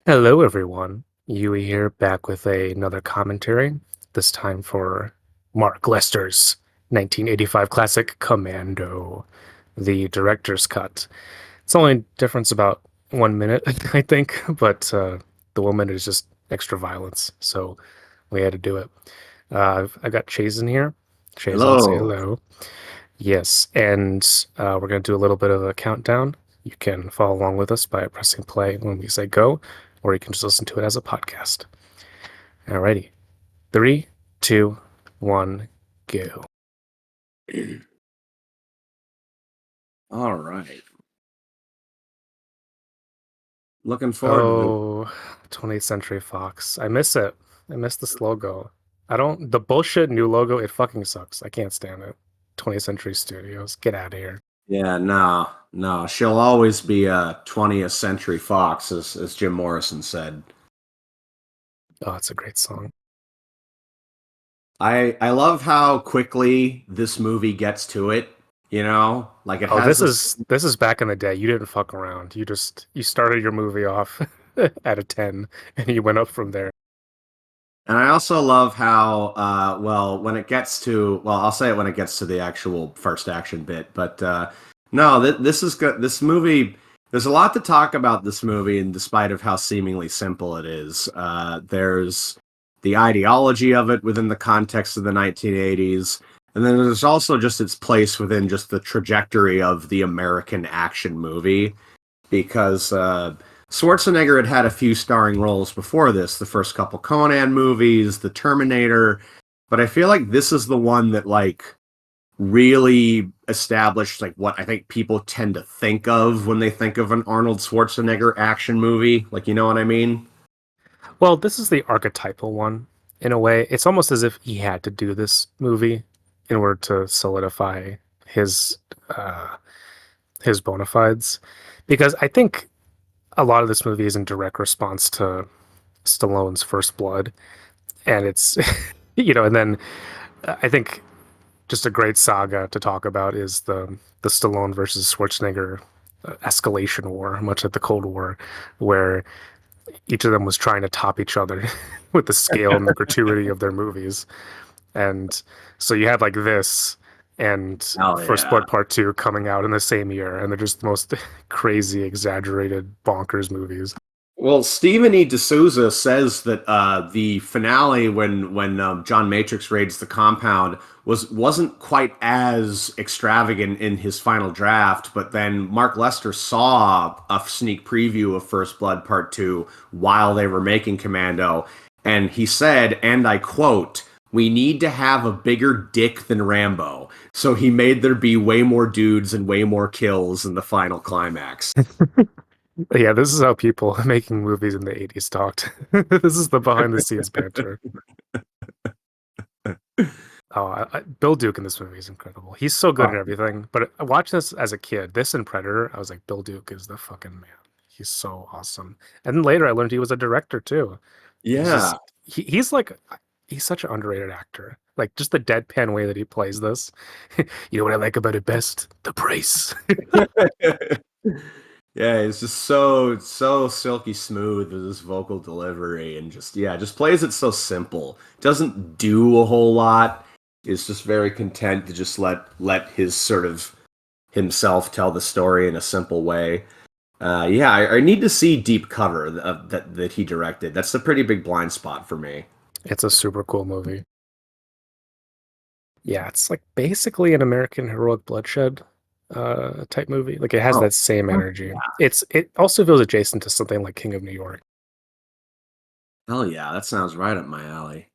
Hello, everyone. Yui here, back with another commentary, this time for Mark Lester's 1985 classic Commando, the director's cut. It's only difference about 1 minute, I think, but the 1 minute is just extra violence, so we had to do it. I got Chase in here. Chase on, say Hello. hello. Yes, and we're going to do a little bit of a countdown. You can follow along with us by pressing play when we say go, or you can just listen to it as a podcast. Alrighty. Three, two, one, go. All right. Looking forward to this. Oh, 20th Century Fox. I miss it. I miss this logo. The bullshit new logo, it fucking sucks. I can't stand it. 20th Century Studios, get out of here. Yeah, no, no. She'll always be a 20th Century Fox, as Jim Morrison said. Oh, it's a great song. I love how quickly this movie gets to it. Like it Oh, has this this. is this is back in the day. You didn't fuck around. You started your movie off at a 10 and you went up from there. And I also love how, when it gets to, I'll say it when it gets to the actual first action bit, but no, this is good. This movie, there's a lot to talk about this movie, and despite of how seemingly simple it is, there's the ideology of it within the context of the 1980s, and then there's also just its place within just the trajectory of the American action movie, because Schwarzenegger had had a few starring roles before this, the first couple Conan movies, The Terminator, but I feel like this is the one that really established what I think people tend to think of when they think of an Arnold Schwarzenegger action movie. Like, you know what I mean? Well, this is the archetypal one in a way. It's almost as if he had to do this movie in order to solidify his uh his bona fides. Because I think a lot of this movie is in direct response to Stallone's First Blood. And it's and then I think just a great saga to talk about is the Stallone versus Schwarzenegger escalation war, much like the Cold War, where each of them was trying to top each other with the scale and the gratuity of their movies. And so you have like this and Oh First yeah. Blood Part 2 coming out in the same year, and they're just the most crazy, exaggerated, bonkers movies. Well, Stephen E. D'Souza says that the finale, when John Matrix raids the compound, wasn't quite as extravagant in his final draft. But then Mark Lester saw a sneak preview of First Blood Part Two while they were making Commando, and he said, and I quote, "We need to have a bigger dick than Rambo." So he made there be way more dudes and way more kills in the final climax. Yeah, this is how people making movies in the 80s talked. This is the behind the scenes banter. Oh, Bill Duke in this movie is incredible. He's so good at everything. But I watched this as a kid. This and Predator, I was like, Bill Duke is the fucking man. He's so awesome. And then later I learned he was a director too. He's Yeah. just he's like he's such an underrated actor. Like just the deadpan way that he plays this. You know what I like about it best? The price. Yeah, it's just so silky smooth with his vocal delivery and just plays it so simple. Doesn't do a whole lot. Is just very content to just let his sort of himself tell the story in a simple way. Yeah, I need to see Deep Cover that he directed. That's a pretty big blind spot for me. It's a super cool movie. Yeah, it's like basically an American heroic bloodshed type movie. Like it has Oh, that same yeah. energy. It also feels adjacent to something like King of New York. Hell yeah, that sounds right up my alley.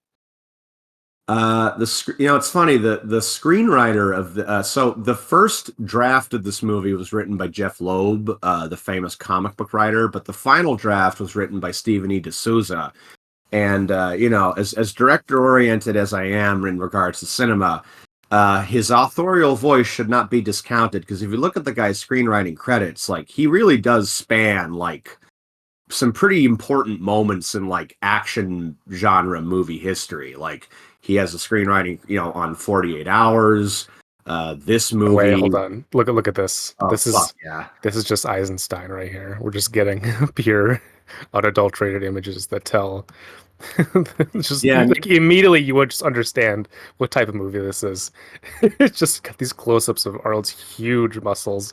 It's funny, the screenwriter of the first draft of this movie was written by Jeff Loeb, the famous comic book writer, but the final draft was written by Stephen E. D'Souza. And as director oriented as I am in regards to cinema, his authorial voice should not be discounted, because if you look at the guy's screenwriting credits, like he really does span like some pretty important moments in like action genre movie history. Like he has a screenwriting, on 48 Hours. This Wait, movie. hold on. Look at this. Oh fuck yeah. This is just Eisenstein right here. We're just getting pure. unadulterated images that tell. Just Yeah, like immediately you would just understand what type of movie this is. It's just got these close-ups of Arnold's huge muscles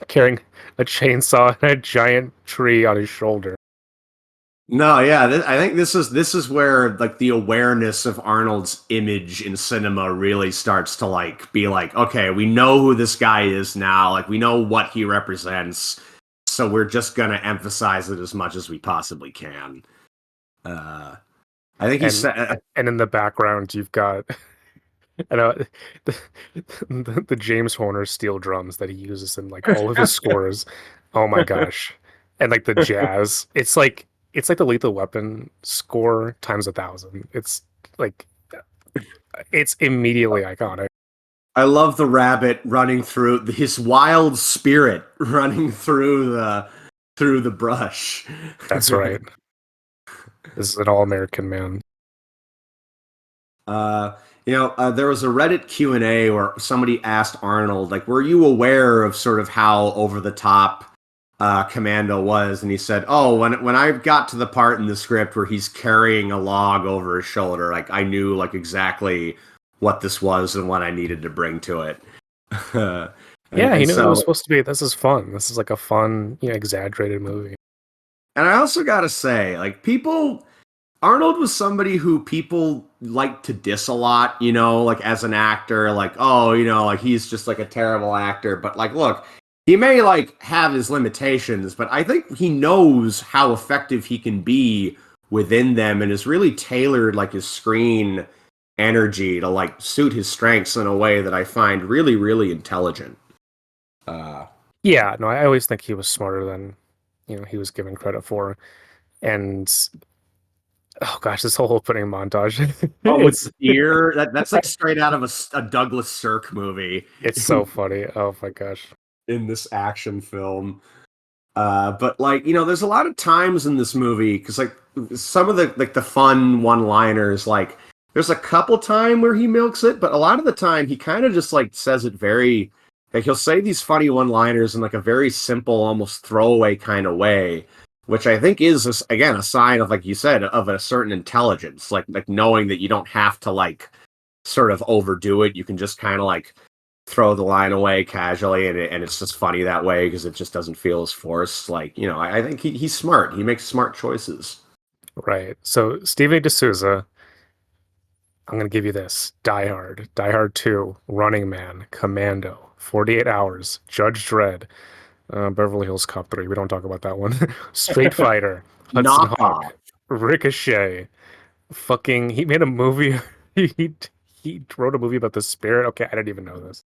carrying a chainsaw and a giant tree on his shoulder. no, yeah, I think this is where like the awareness of Arnold's image in cinema really starts to like be like, okay, we know who this guy is now, like we know what he represents, so we're just gonna emphasize it as much as we possibly can. Uh, I think he And said, and in the background you've got and the, the James Horner steel drums that he uses in like all of his scores. Oh my gosh. And like the jazz. It's like the Lethal Weapon score times 1,000. Like it's immediately iconic. I love the rabbit running through his wild spirit running through the brush. That's right. This is an all-American man. Uh, there was a Reddit Q&A where somebody asked Arnold, like, were you aware of sort of how over the top Commando was? And he said, oh, when I got to the part in the script where he's carrying a log over his shoulder, like I knew like exactly what this was and what I needed to bring to it. and, Yeah, he and knew it was so, supposed to be. This is fun. This is like a fun, exaggerated movie. and I also got to say, like, Arnold was somebody who people like to diss a lot, like as an actor, like, oh, like he's just like a terrible actor. But like, look, he may like have his limitations, but I think he knows how effective he can be within them and has really tailored like his screen energy to like suit his strengths in a way that I find really, really intelligent. Uh, Yeah, no, I always think he was smarter than, he was given credit for. And oh gosh, this whole opening montage. oh, with It's the deer, that's like straight out of a Douglas Sirk movie it's so funny. Oh my gosh. in this action film. But like, there's a lot of times in this movie because like some of the fun one-liners, like there's a couple time where he milks it, but a lot of the time he kind of just like says it very like he'll say these funny one-liners in like a very simple, almost throwaway kind of way, which I think is again a sign of like you said of a certain intelligence, like knowing that you don't have to like sort of overdo it. You can just kind of like throw the line away casually, and it's just funny that way because it just doesn't feel as forced. Like I think he's smart. He makes smart choices. Right. So Stevie D'Souza, I'm gonna give you this. Die Hard, Die Hard 2, Running Man, Commando, 48 Hours, Judge Dredd, Beverly Hills Cop 3. We don't talk about that one. Street Fighter, Hudson Knockoff. Hawk, Ricochet. Fucking, he made a movie. He he wrote a movie about the Spirit. Okay, I didn't even know this.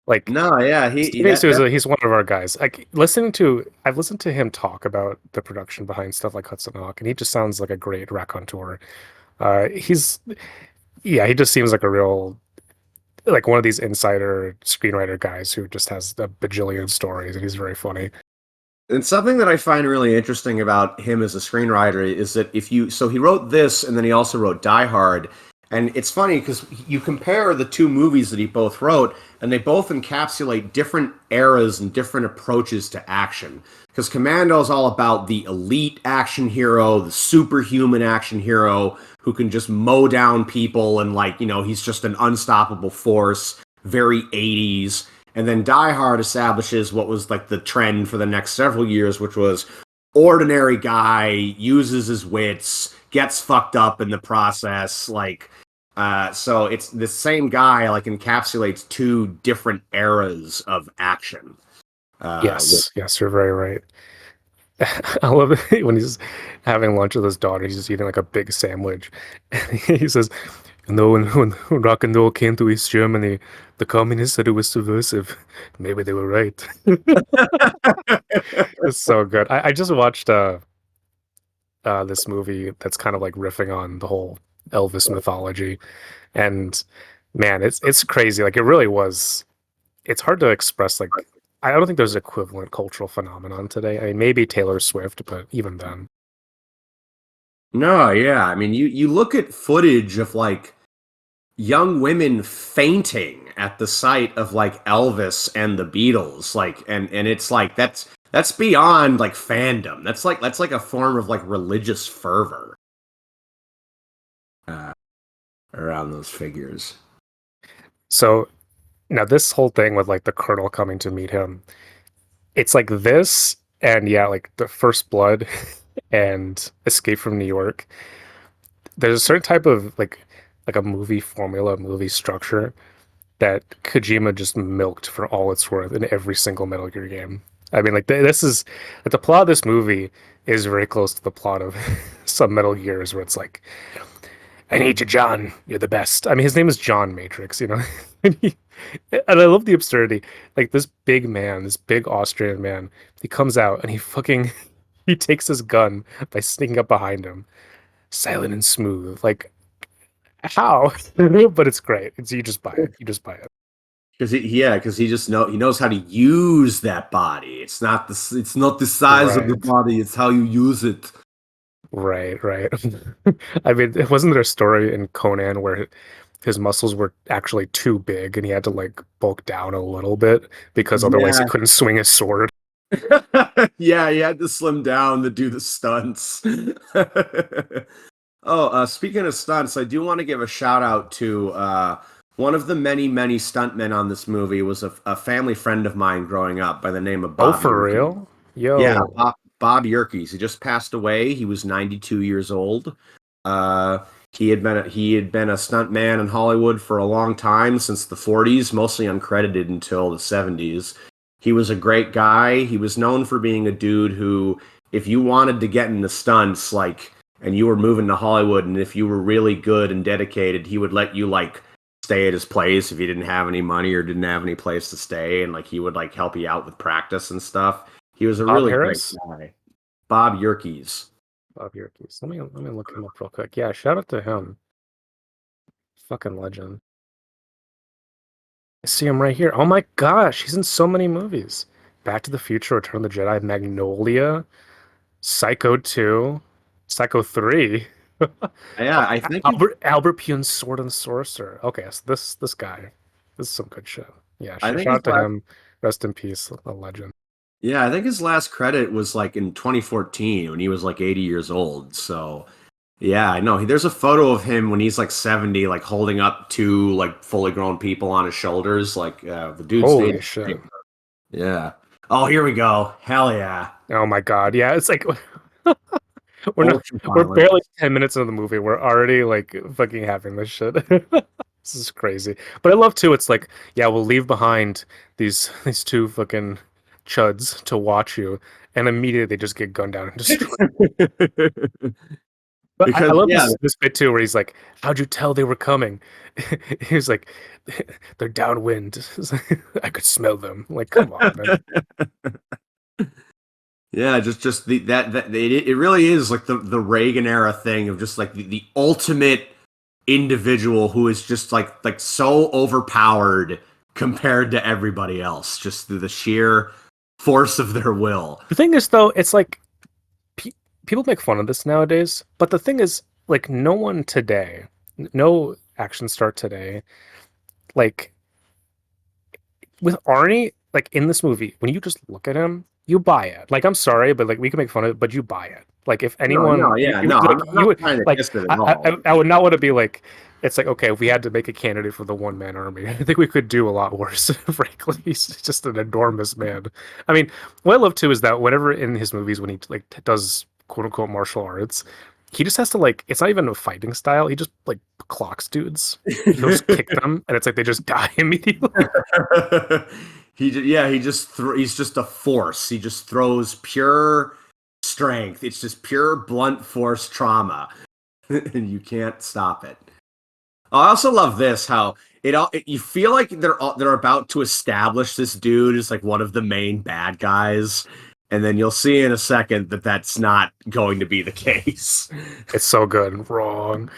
Like No, yeah, he Steven that Souza, he's one of our guys. Like I've listened to him talk about the production behind stuff like Hudson Hawk, and he just sounds like a great raconteur. He's yeah, he just seems like a real like one of these insider screenwriter guys who just has a bajillion stories, and he's very funny. And something that I find really interesting about him as a screenwriter is that so he wrote this and then he also wrote Die Hard. And it's funny because you compare the two movies that he both wrote, and they both encapsulate different eras and different approaches to action. Because Commando is all about the elite action hero, the superhuman action hero who can just mow down people and, like, he's just an unstoppable force, very 80s. And then Die Hard establishes what was like the trend for the next several years, which was ordinary guy, uses his wits, gets fucked up in the process. Like, so it's the same guy, like, encapsulates two different eras of action. Yes, you're very right. I love it when he's having lunch with his daughter. He's just eating like a big sandwich. And he says, when rock and roll came to East Germany, the communists said it was subversive. Maybe they were right. It's so good. I just watched this movie that's kind of like riffing on the whole Elvis mythology, and man, it's crazy. Like it really was. It's hard to express. Like I don't think there's equivalent cultural phenomenon today. I mean, maybe Taylor Swift, but even then. No, yeah. I mean, you look at footage of like young women fainting at the sight of like Elvis and the Beatles, like, and it's like that's beyond like fandom. That's like a form of like religious fervor uh, around those figures. So now this whole thing with like the Colonel coming to meet him, it's like this and yeah, like the First Blood and Escape from New York. There's a certain type of like a movie formula, movie structure that Kojima just milked for all it's worth in every single Metal Gear game. I mean, like this is like the plot of this movie is very close to the plot of some Metal Gears, where it's like, "I need you, John. You're the best." I mean, his name is John Matrix, you know, and, and I love the absurdity. Like this big man, this big Austrian man, he comes out and he fucking he takes his gun by sneaking up behind him, silent and smooth. Like how? But it's great. It's you just buy it. You just buy it. Because he just he knows how to use that body. It's not the size of the Right. body, it's how you use it. Right, right. I mean, wasn't there a story in Conan where his muscles were actually too big and he had to like bulk down a little bit because otherwise he Yeah. couldn't swing his sword? Yeah, he had to slim down to do the stunts. Oh, speaking of stunts, I do want to give a shout out to one of the many, many stuntmen on this movie was a family friend of mine growing up by the name of Oh, Bob for Yerke. real? Yeah, Yo. Bob Yerkes. He just passed away. He was 92 years old. Uh, he had been a stuntman in Hollywood for a long time, since the 40s, mostly uncredited until the 70s. He was a great guy. He was known for being a dude who, if you wanted to get into stunts, like, and you were moving to Hollywood, and if you were really good and dedicated, he would let you like stay at his place if you didn't have any money or didn't have any place to stay, and like he would like help you out with practice and stuff. He was a Bob really great Harris? guy. Bob Yerkes. Bob Yerkes. Let me look him up real quick. Yeah, shout out to him. Fucking legend. I see him right here. Oh my gosh, he's in so many movies. Back to the Future, Return of the Jedi, Magnolia, Psycho 2, Psycho 3. Yeah, I think he, Albert Pune's Sword and Sorcerer. Okay, so this guy, this is some good shit. Yeah, I think shout his out to last, him. Rest in peace, a legend. yeah, I think his last credit was like in 2014 when he was like 80 years old. So, yeah, I know. There's a photo of him when he's like 70, like holding up two like fully grown people on his shoulders. Like, the dude stayed. Holy shit. Yeah. Oh, here we go. Hell yeah. Oh my God. Yeah, it's like we're not Ultra we're violent. barely 10 minutes into the movie. We're already like fucking having this shit. This is crazy. But I love too, it's like, yeah, we'll leave behind these two fucking chuds to watch you, and immediately they just get gunned down and destroyed. But I Because love yeah, this bit too, where he's like, "How'd you tell they were coming?" He was like, "They're downwind. It's like, I could smell them." Like, come on, man. yeah, just the that it really is like the Reagan era thing of just like the ultimate individual who is just like so overpowered compared to everybody else, just through the sheer force of their will. The thing is, though, it's like pe people make fun of this nowadays, but the thing is, like, no one today, no action star today, like with Arnie, like in this movie, when you just look at him, you buy it. Like, I'm sorry, but like we can make fun of it, but you buy it. Like, if No, anyone, no, yeah, you no, like, I'm you not would trying to like, diss it at all. I would not want to be like, it's like, okay, if we had to make a candidate for the one man army, I think we could do a lot worse. Frankly, he's just an enormous man. I mean, what I love too is that whenever in his movies when he like does quote unquote martial arts, he just has to like, it's not even a fighting style. He just like clocks dudes. He'll just kick them, and it's like they just die immediately. Yeah, he's just a force. He just throws pure strength. It's just pure blunt force trauma, and you can't stop it. I also love this how you feel like they're about to establish this dude as like one of the main bad guys, and then you'll see in a second that that's not going to be the case. It's so good. Wrong.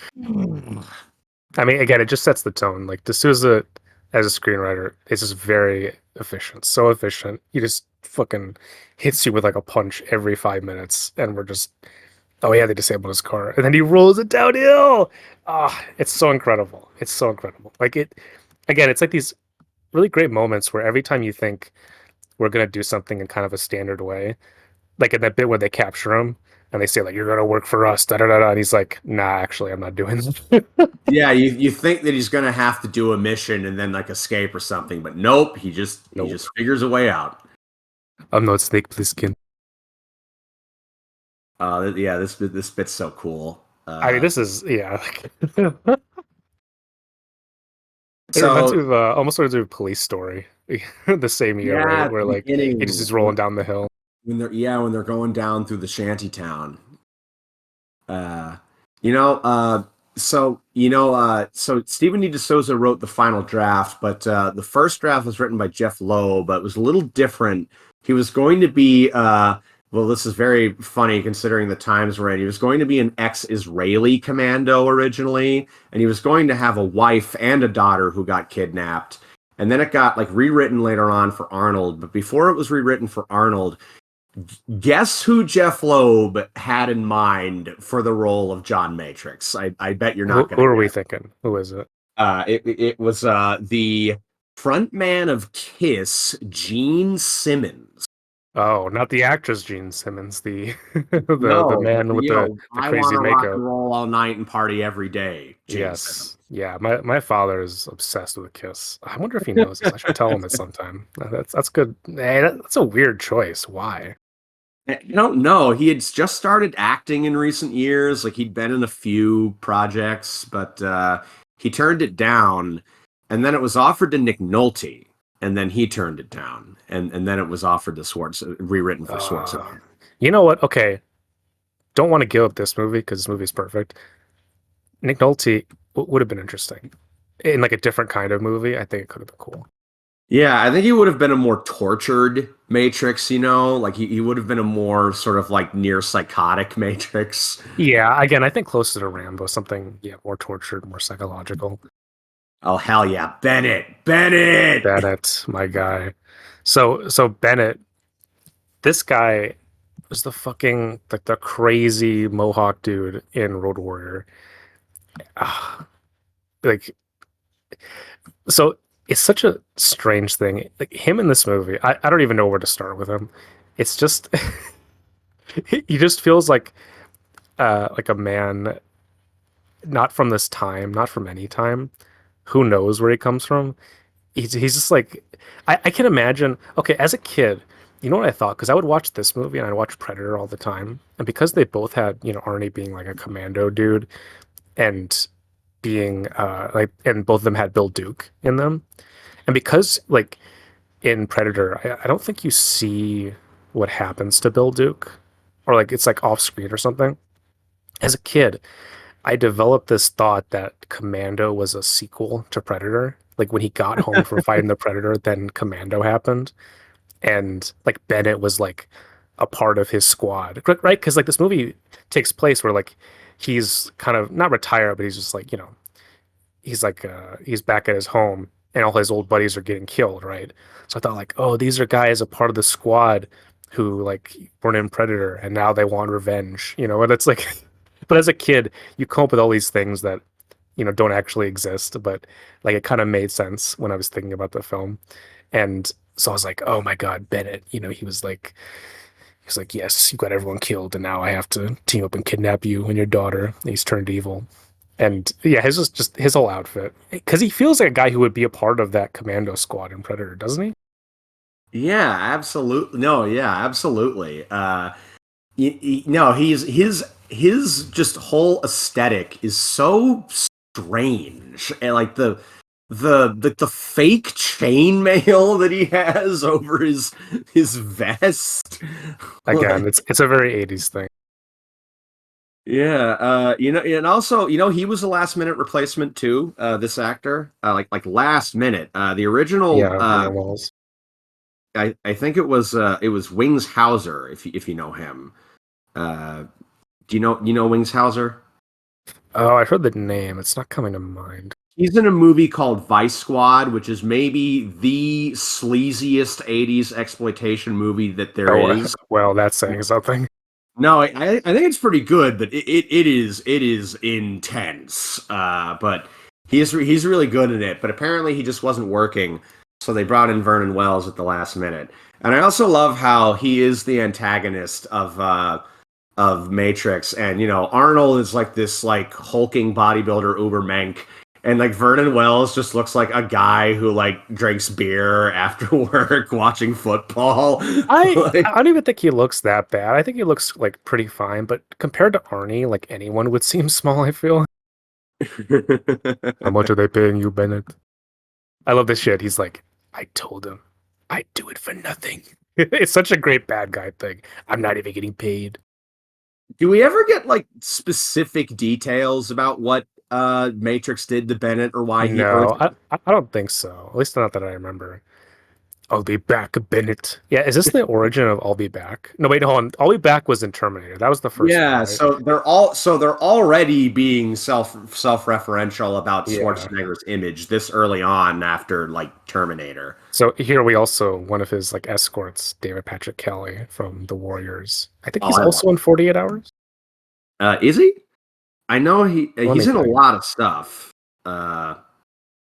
I mean, again, it just sets the tone. Like D'Souza, as a screenwriter, is just very efficient. So efficient. He just fucking hits you with like a punch every 5 minutes, and we're just, oh yeah, they disabled his car, and then he rolls it downhill. Ah, it's so incredible. It's so incredible. Like it, again, it's like these really great moments where every time you think we're gonna do something in kind of a standard way. Like in that bit where they capture him and they say like, "You're gonna work for us," da da da da, and he's like, "Nah, actually, I'm not doing this." Yeah, you think that he's gonna have to do a mission and then like escape or something, but nope, he Nope. just figures a way out. I'm not Snake Plissken. Yeah, this bit's so cool. I mean, this is yeah. It reminds me So of almost reminds me of Police Story, the same year, yeah, right? at Where the like he just beginning is rolling down the hill. when they're going down through the shanty town. Uh, so Stephen D. D'Souza wrote the final draft, but the first draft was written by Jeff Lowe, but it was a little different. He was going to be, well, this is very funny considering the times we're in. He was going to be an ex-Israeli commando originally, and he was going to have a wife and a daughter who got kidnapped. And then it got like rewritten later on for Arnold. But before it was rewritten for Arnold, guess who Jeff Loeb had in mind for the role of John Matrix? I bet you're not Who going to are we guess. thinking? Who is it? It was the frontman of Kiss, Gene Simmons. Oh, not the actress Gene Simmons, the the No, but man with the I want crazy to rock makeup. and roll all night and party every day, Gene Simmons. Yes. Yeah, my father is obsessed with Kiss. I wonder if he knows this. I should tell him it sometime. That's good. Hey, that's a weird choice. Why? I don't know. He had just started acting in recent years. Like he'd been in a few projects, but he turned it down. And then it was offered to Nick Nolte, and then he turned it down. And then it was offered to Schwartz, rewritten for Uh, Schwarzenegger. you know what? Okay, don't want to give up this movie because this movie is perfect. Nick Nolte would have been interesting in like a different kind of movie. I think it could have been cool. Yeah, I think he would have been a more tortured Matrix, like he would have been a more sort of like near psychotic Matrix. Yeah, again, I think closer to Rambo, something yeah, more tortured, more psychological. Oh hell yeah, Bennett, Bennett. Bennett, my guy. So Bennett, this guy was the fucking like the crazy Mohawk dude in Road Warrior. Ah, like so it's such a strange thing. Like him in this movie, I don't even know where to start with him. It's just he just feels like a man not from this time, not from any time. Who knows where he comes from? He's just like I can imagine. Okay, as a kid, you know what I thought? Because I would watch this movie and I'd watch Predator all the time, and because they both had Arnie being like a commando dude and being like, and both of them had Bill Duke in them, and because like in Predator, I don't think you see what happens to Bill Duke, or like it's like off screen or something. As a kid, I developed this thought that Commando was a sequel to Predator. Like when he got home from fighting the Predator, then Commando happened, and like Bennett was like a part of his squad, right? Because like this movie takes place where like he's kind of not retired, but he's just like he's like he's back at his home, and all his old buddies are getting killed, right? So I thought like, oh, these are guys a part of the squad who like weren't in Predator, and now they want revenge, and it's like. But as a kid, you come up with all these things that don't actually exist, but like it kind of made sense when I was thinking about the film. And so I was like, oh my God, Bennett, he was like, yes, you got everyone killed, and now I have to team up and kidnap you and your daughter. And he's turned evil. And yeah, his was just his whole outfit. Because he feels like a guy who would be a part of that commando squad in Predator, doesn't he? Yeah, absolutely. No, yeah, absolutely. No, his just whole aesthetic is so strange, and like the fake chainmail that he has over his vest. Again, Like, it's a very 80s thing. yeah, and also, he was a last minute replacement too. This actor, like last minute. The original, Yeah, Ryan Walls. I think it was Wings Hauser, if you know him. Uh, do you know Wings Hauser? Oh, I heard the name. It's not coming to mind. He's in a movie called Vice Squad, which is maybe the sleaziest '80s exploitation movie that there Oh, is. well, that's saying something. No, I think it's pretty good, but it is intense. But he's really good in it. But apparently he just wasn't working. so they brought in Vernon Wells at the last minute. And I also love how he is the antagonist of Matrix, and Arnold is like this like hulking bodybuilder Ubermenk, and like Vernon Wells just looks like a guy who like drinks beer after work watching football. I Like, don't even think he looks that bad. I think he looks like pretty fine, but compared to Arnie, like anyone would seem small, I feel. How much are they paying you, Bennett? I love this shit. He's like, I told him I'd do it for nothing. It's such a great bad guy thing. I'm not even getting paid. do we ever get like specific details about what Matrix did to Bennett, or why he or No, I don't think so. At least not that I remember. I'll be back, Bennett. Yeah, is this the origin of I'll be back? No, wait, hold on. I'll be back was in Terminator. That was the first one, yeah, right? so they're already being self-referential about Yeah. Schwarzenegger's image this early on after like Terminator. So here we also one of his like escorts, David Patrick Kelly from the Warriors. I think Oh, he's I love also in 48 Hours. Is he? I know Let me he's in a tell you. lot of stuff. Uh,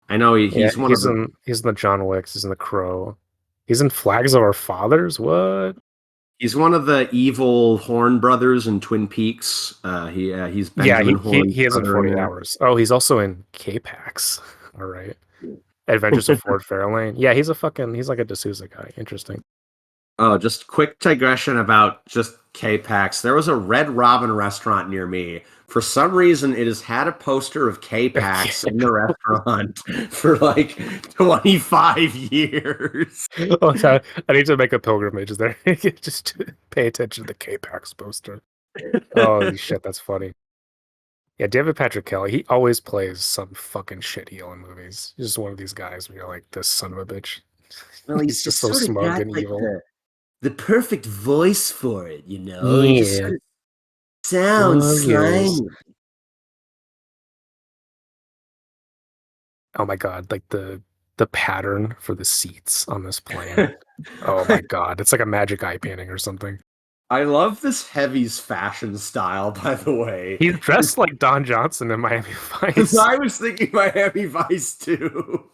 I know Yeah, he's one of the he's in the John Wicks, he's in the Crow. He's in Flags of Our Fathers. What? he's one of the evil Horn brothers in Twin Peaks. He's Yeah, Benjamin Horn's he is in brother in 48 there. Hours. Oh, he's also in K-Pax. All right. Adventures of Ford Fairlane. Yeah, he's like a D'Souza guy. Interesting. Oh, just quick digression about just K-Pax. There was a Red Robin restaurant near me. For some reason, it has had a poster of K-Pax in the restaurant for like 25 years. Oh, I need to make a pilgrimage there. Just to pay attention to the K-Pax poster. Oh shit, that's funny. Yeah, David Patrick Kelly, he always plays some fucking shit heel in movies. He's just one of these guys where you're like, this son of a bitch. Well, He's he's just just so sort of smug got and like evil. the perfect voice for it, you know? He just Yeah. sort of sounds Oh, yes. slimy. Oh my God, like the pattern for the seats on this plane. Oh my God, it's like a magic eye painting or something. I love this Heavy's fashion style, by the way. He's dressed like Don Johnson in Miami Vice. I was thinking Miami Vice too.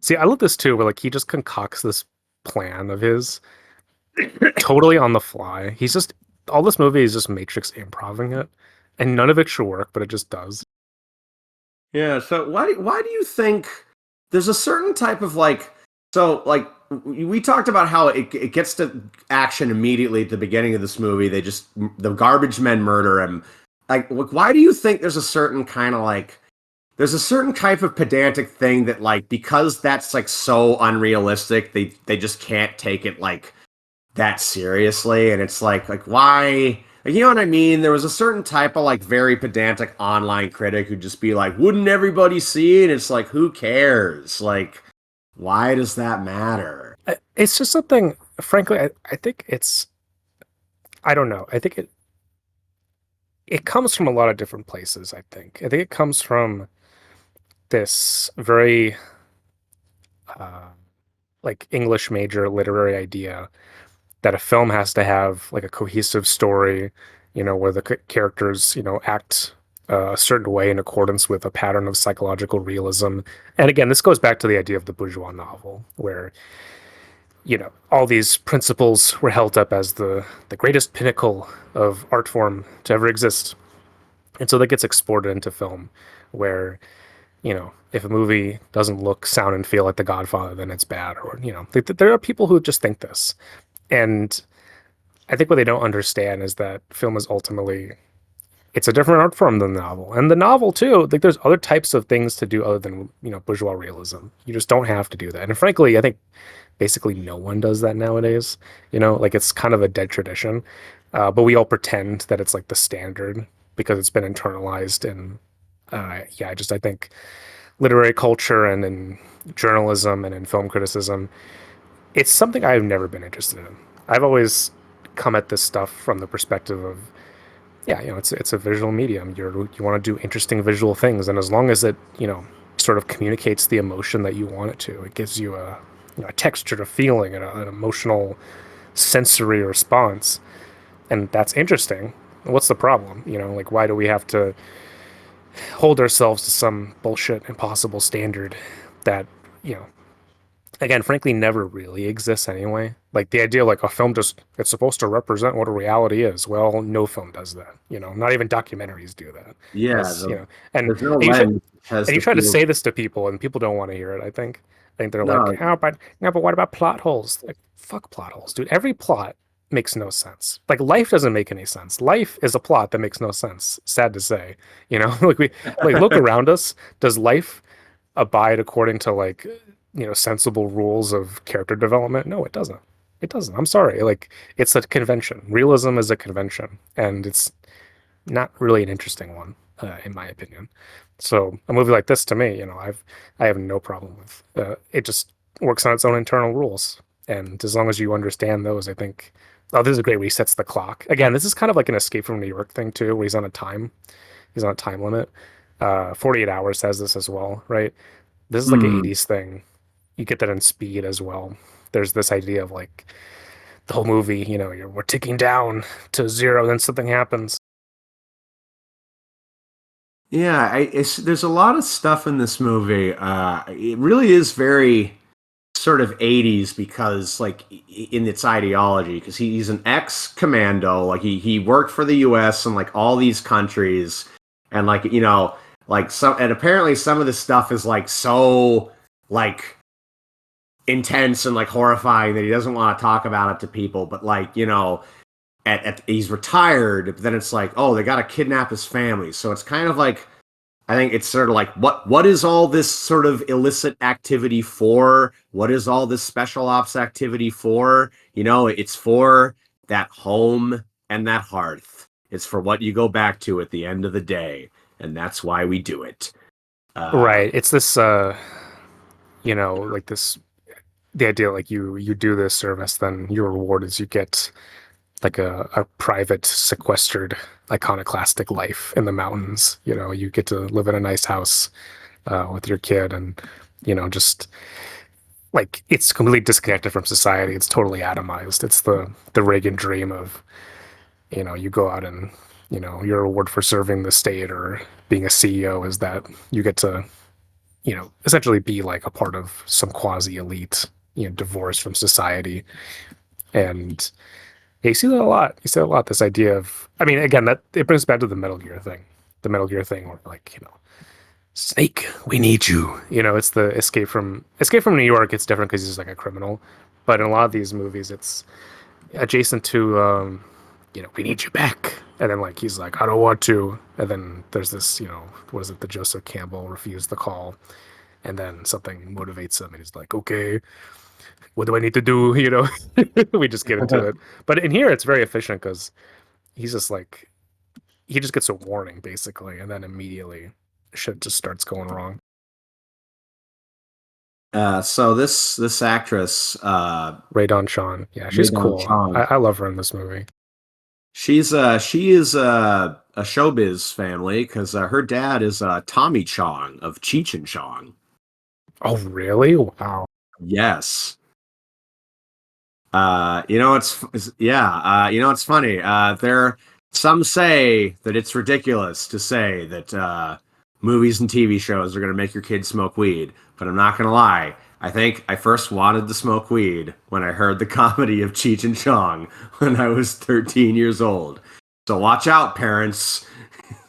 See, I love this too, where like he just concocts this plan of his totally on the fly. He's just all this movie is just Matrix improving it, and none of it should work, but it just does. Yeah, so why do you think there's a certain type of like so like we talked about how it gets to action immediately at the beginning of this movie. The garbage men murder him. Like why do you think there's a certain kind of like there's a certain type of pedantic thing that like because that's like so unrealistic they just can't take it like that seriously, and it's like why, like, you know what I mean? There was a certain type of like very pedantic online critic who'd just be like, wouldn't everybody see it? It's like, who cares? Like, why does that matter? It's just something. Frankly, I think it's. I don't know. I think it comes from a lot of different places. I think it comes from this very uh, like English major literary idea that a film has to have like a cohesive story, where the characters, act a certain way in accordance with a pattern of psychological realism. And again, this goes back to the idea of the bourgeois novel, where, all these principles were held up as the greatest pinnacle of art form to ever exist. And so that gets exported into film, where, if a movie doesn't look, sound, and feel like The Godfather, then it's bad. Or, there are people who just think this. And I think what they don't understand is that film is ultimately it's a different art form than the novel. And the novel too, like there's other types of things to do other than, bourgeois realism. You just don't have to do that. And frankly, I think basically no one does that nowadays. Like it's kind of a dead tradition. But we all pretend that it's like the standard because it's been internalized and yeah, I think literary culture and in journalism and in film criticism, it's something I've never been interested in. I've always come at this stuff from the perspective of, yeah, it's a visual medium. You want to do interesting visual things, and as long as it, sort of communicates the emotion that you want it to, it gives you a texture, a feeling, and an emotional sensory response, and that's interesting. What's the problem? Like why do we have to, hold ourselves to some bullshit impossible standard that, you know, again, frankly, never really exists anyway. Like the idea, like a film just it's supposed to represent what a reality is. Well, no film does that. You know, not even documentaries do that. Yeah, Unless you know, and there's no and you should lens that has and you to try to feel. say this to people, and people don't want to hear it. I think they're like, No, "How about no? But what about plot holes? Like, fuck plot holes, dude. Every plot makes no sense. Like life doesn't make any sense. Life is a plot that makes no sense. Sad to say, you know. Like look around us. Does life abide according to like sensible rules of character development? No, it doesn't. It doesn't. I'm sorry. Like it's a convention. Realism is a convention, and it's not really an interesting one, in my opinion. So a movie like this, to me, I have no problem with. It just works on its own internal rules, and as long as you understand those, I think. Oh, this is great. Where he sets the clock again. This is kind of like an Escape from New York thing too, where he's on a time. He's on a time limit. 48 Hours has this as well, right? This is like an mm, 80s thing. You get that in Speed as well. There's this idea of like the whole movie, we're ticking down to zero, then something happens. yeah, there's a lot of stuff in this movie. It really is very sort of 80s because like in its ideology because he's an ex-commando, like he worked for the US and like all these countries, and like like some, and apparently some of this stuff is like so like intense and like horrifying that he doesn't want to talk about it to people, but like he's retired, but then it's like, oh, they got to kidnap his family, so it's kind of like, I think it's sort of like, what is all this sort of illicit activity for? What is all this special ops activity for? It's for that home and that hearth. It's for what you go back to at the end of the day, and that's why we do it. Uh, Right. It's this like this the idea like you do this service, then your reward is you get like a private sequestered iconoclastic life in the mountains. You get to live in a nice house with your kid, and just like it's completely disconnected from society. It's totally atomized. It's the Reagan dream of, you go out and, your reward for serving the state or being a CEO is that you get to, essentially be like a part of some quasi elite, divorced from society. And yeah, you see that a lot. You see that a lot. This idea of, I mean, again, that it brings back to the Metal Gear thing. The Metal Gear thing, where like, Snake, we need you. It's the Escape from New York. It's different because he's like a criminal, but in a lot of these movies, it's adjacent to, we need you back. And then like he's like, I don't want to. And then there's this, what is it? The Joseph Campbell refused the call, and then something motivates him, and he's like, okay, what do I need to do? We just get into it. But in here, it's very efficient because he's just like he just gets a warning basically, and then immediately shit just starts going wrong. so this actress, Ray Don Sean, yeah, she's Megan cool. Chong, I love her in this movie. she is a showbiz family because her dad is Tommy Chong of Cheech and Chong. Oh, really? Wow. Yes. Yeah. It's funny. There, some say that it's ridiculous to say that movies and TV shows are going to make your kids smoke weed, but I'm not going to lie. I think I first wanted to smoke weed when I heard the comedy of Cheech and Chong when I was 13 years old. So watch out, parents.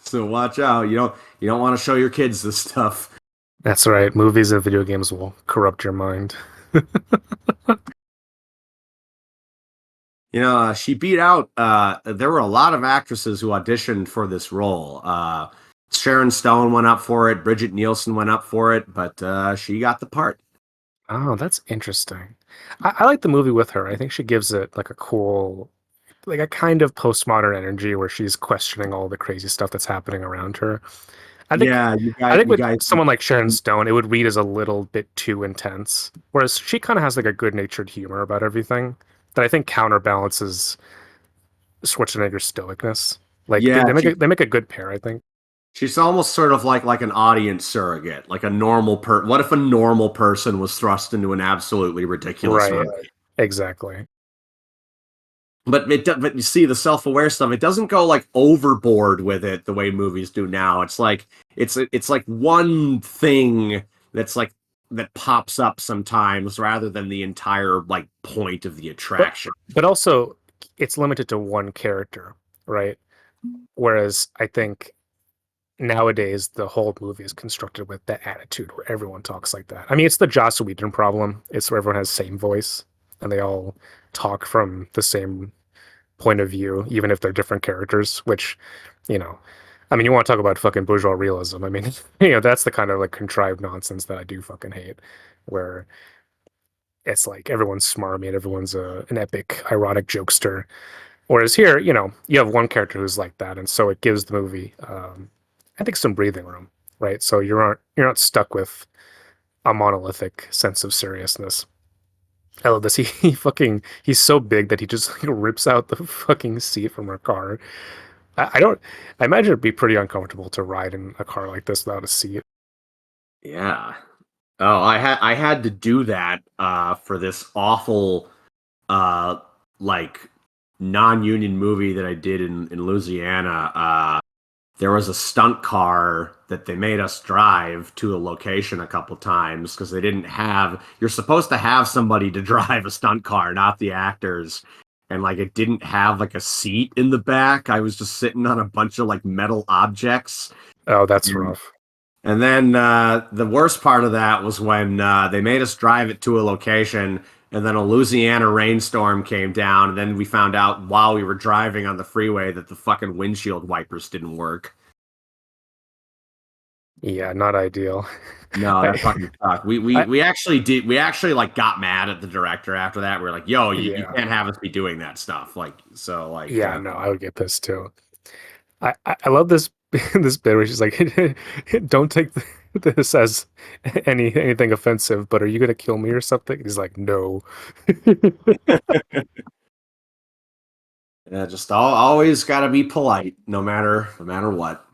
So watch out. You don't want to show your kids this stuff. That's right. Movies and video games will corrupt your mind. She beat out. There were a lot of actresses who auditioned for this role. Sharon Stone went up for it. Bridget Nielsen went up for it, but she got the part. Oh, that's interesting. I like the movie with her. I think she gives it like a cool, like a kind of postmodern energy where she's questioning all the crazy stuff that's happening around her. I think Yeah, I think you with guys. someone like Sharon Stone, it would read as a little bit too intense. Whereas she kind of has like a good-natured humor about everything that I think counterbalances Schwarzenegger's stoicness. Like Yeah, they make a good pair, I think. she's almost sort of like an audience surrogate, like a normal What if a normal person was thrust into an absolutely ridiculous Right. movie? Exactly. but you see the self-aware stuff, it doesn't go like overboard with it the way movies do now. It's like it's like one thing that's like that pops up sometimes rather than the entire like point of the but attraction. also it's limited to one character, right? Whereas I think nowadays the whole movie is constructed with that attitude where everyone talks like that. I mean, it's the Joss Whedon problem. It's where everyone has the same voice and they all talk from the same point of view, even if they're different characters, which, you know, I mean, you want to talk about fucking bourgeois realism. I mean, that's the kind of like contrived nonsense that I do fucking hate, where it's like everyone's smarmy and everyone's an epic, ironic jokester. Whereas here, you have one character who's like that, and so it gives the movie, I think, some breathing room, right? So you're not stuck with a monolithic sense of seriousness. I love this. He's so big that he just like rips out the fucking seat from her car. I don't. I imagine it'd be pretty uncomfortable to ride in a car like this without a seat. Yeah. Oh, I had to do that for this awful uh like non-union movie that I did in Louisiana. There was a stunt car that they made us drive to a location a couple times because they didn't have, you're supposed to have somebody to drive a stunt car, not the actors. And like it didn't have like a seat in the back. I was just sitting on a bunch of like metal objects. Oh, that's And, rough. and then the worst part of that was when they made us drive it to a location and then a Louisiana rainstorm came down. And then we found out while we were driving on the freeway that the fucking windshield wipers didn't work. Yeah, not ideal. No, that I, fucking sucked. We we I, we actually did. We actually like got mad at the director after that. We were like, "Yo, you yeah, can't have us be doing that stuff." Like, so like, yeah, no, I would get pissed too. I love this this bit where she's like, "Don't take this as anything offensive, but are you gonna kill me or something?" He's like, "No." yeah, just always got to be polite, no matter what.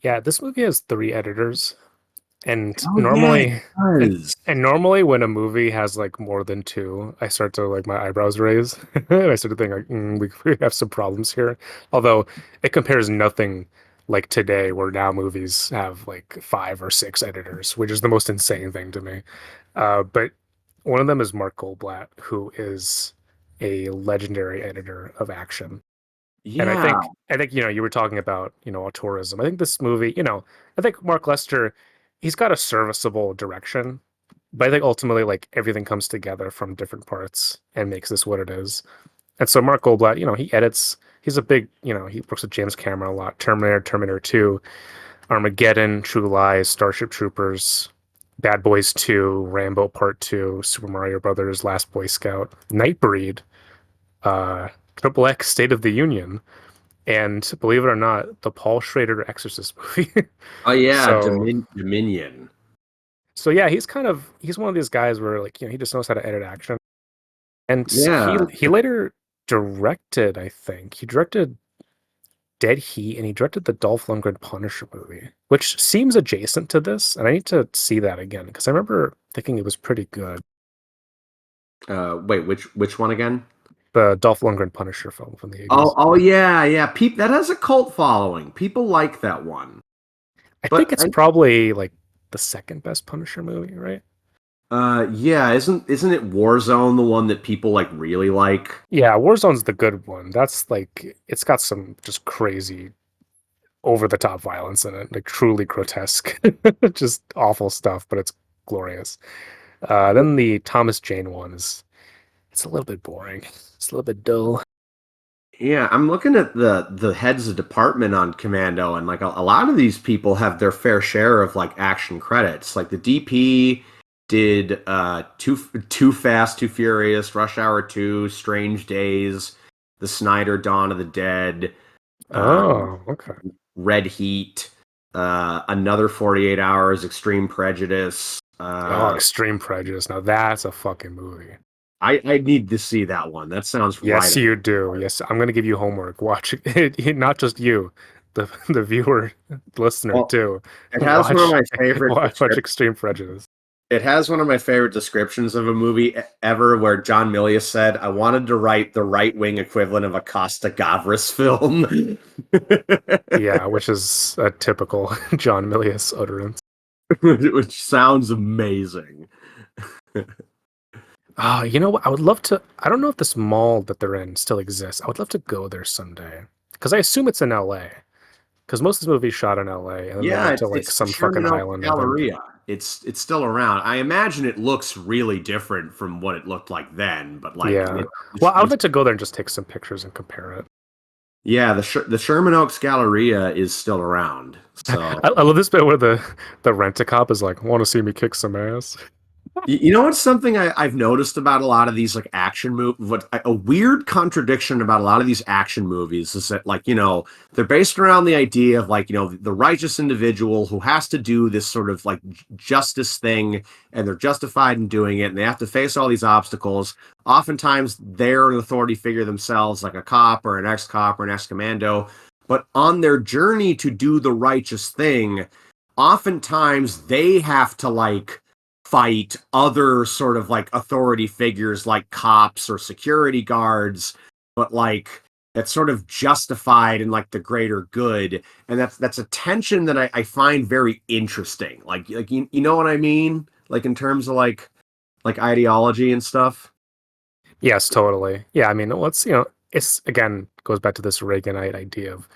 Yeah, this movie has three editors, and Oh yeah, it normally, and does. and normally when a movie has like more than two, I start to like my eyebrows raise. And I start to think like, we have some problems here. Although it compares nothing like today, where now movies have like five or six editors, which is the most insane thing to me. But one of them is Mark Goldblatt, who is a legendary editor of action. And I Yeah, think I think you were talking about auteurism. I think this movie, I think Mark Lester, he's got a serviceable direction, but I think ultimately like everything comes together from different parts and makes this what it is. And so Mark Goldblatt, he edits. He's a big, he works with James Cameron a lot. Terminator, Terminator 2, Armageddon, True Lies, Starship Troopers, Bad Boys 2, Rambo Part 2, Super Mario Brothers, Last Boy Scout, Nightbreed, Triple X, State of the Union, and believe it or not, the Paul Schrader Exorcist movie. oh yeah, so Dominion. so yeah, he's one of these guys where like he just knows how to edit action. And Yeah, he later directed, I think. He directed Dead Heat and he directed the Dolph Lundgren Punisher movie, which seems adjacent to this, and I need to see that again because I remember thinking it was pretty good. wait, which one again? The Dolph Lundgren Punisher film from the Oh, 80s. oh yeah, yeah. That has a cult following. People like that one. I think But it's probably like the second best Punisher movie, right? yeah, isn't it Warzone the one that people like really like? Yeah, Warzone's the good one. That's like it's got some just crazy over the top violence in it, like truly grotesque, just awful stuff, but it's glorious. Then the Thomas Jane one is it's a little bit boring. It's a little bit dull. Yeah, I'm looking at the heads of department on Commando, and like a lot of these people have their fair share of like action credits. Like the DP did Too Fast, Too Furious, Rush Hour 2, Strange Days, The Snyder Dawn of the Dead, um, Oh, okay. Red Heat. Another 48 Hours, Extreme Prejudice. Oh, Extreme Prejudice. Now that's a fucking movie. I need to see that one. That sounds right Yes, up. you do. Yes, I'm gonna give you homework. Watch it, not just you, the viewer, listener Well, too. it has one of Watch my favorite watch descriptions. Extreme Prejudice. It has one of my favorite descriptions of a movie ever, where John Milius said, "I wanted to write the right-wing equivalent of a Costa Gavras film," Yeah, which is a typical John Milius utterance. which sounds amazing. You know what? I would love to. I don't know if this mall that they're in still exists. I would love to go there someday because I assume it's in LA. Because most of this movie is shot in LA, and then they Yeah, went to like it's the some fucking Sherman Oaks island, I think. Galleria. It's still around. I imagine it looks really different from what it looked like then, but like Yeah. Well, I would this like to go there and just take some pictures and compare it. yeah, the Sherman Oaks Galleria is still around. So I love this bit where the rent-a-cop is like, "Want to see me kick some ass?" you know what's something I've noticed about a lot of these like action movies? What a weird contradiction about a lot of these action movies is that like they're based around the idea of like the righteous individual who has to do this sort of like justice thing, and they're justified in doing it, and they have to face all these obstacles. Oftentimes they're an authority figure themselves, like a cop or an ex-cop or an ex-commando, but on their journey to do the righteous thing, oftentimes they have to like fight other sort of like authority figures like cops or security guards, but like that's sort of justified in like the greater good. And that's a tension that I find very interesting. Like you know what I mean? Like in terms of like ideology and stuff. Yes, totally. Yeah, I mean, it's again goes back to this Reaganite idea of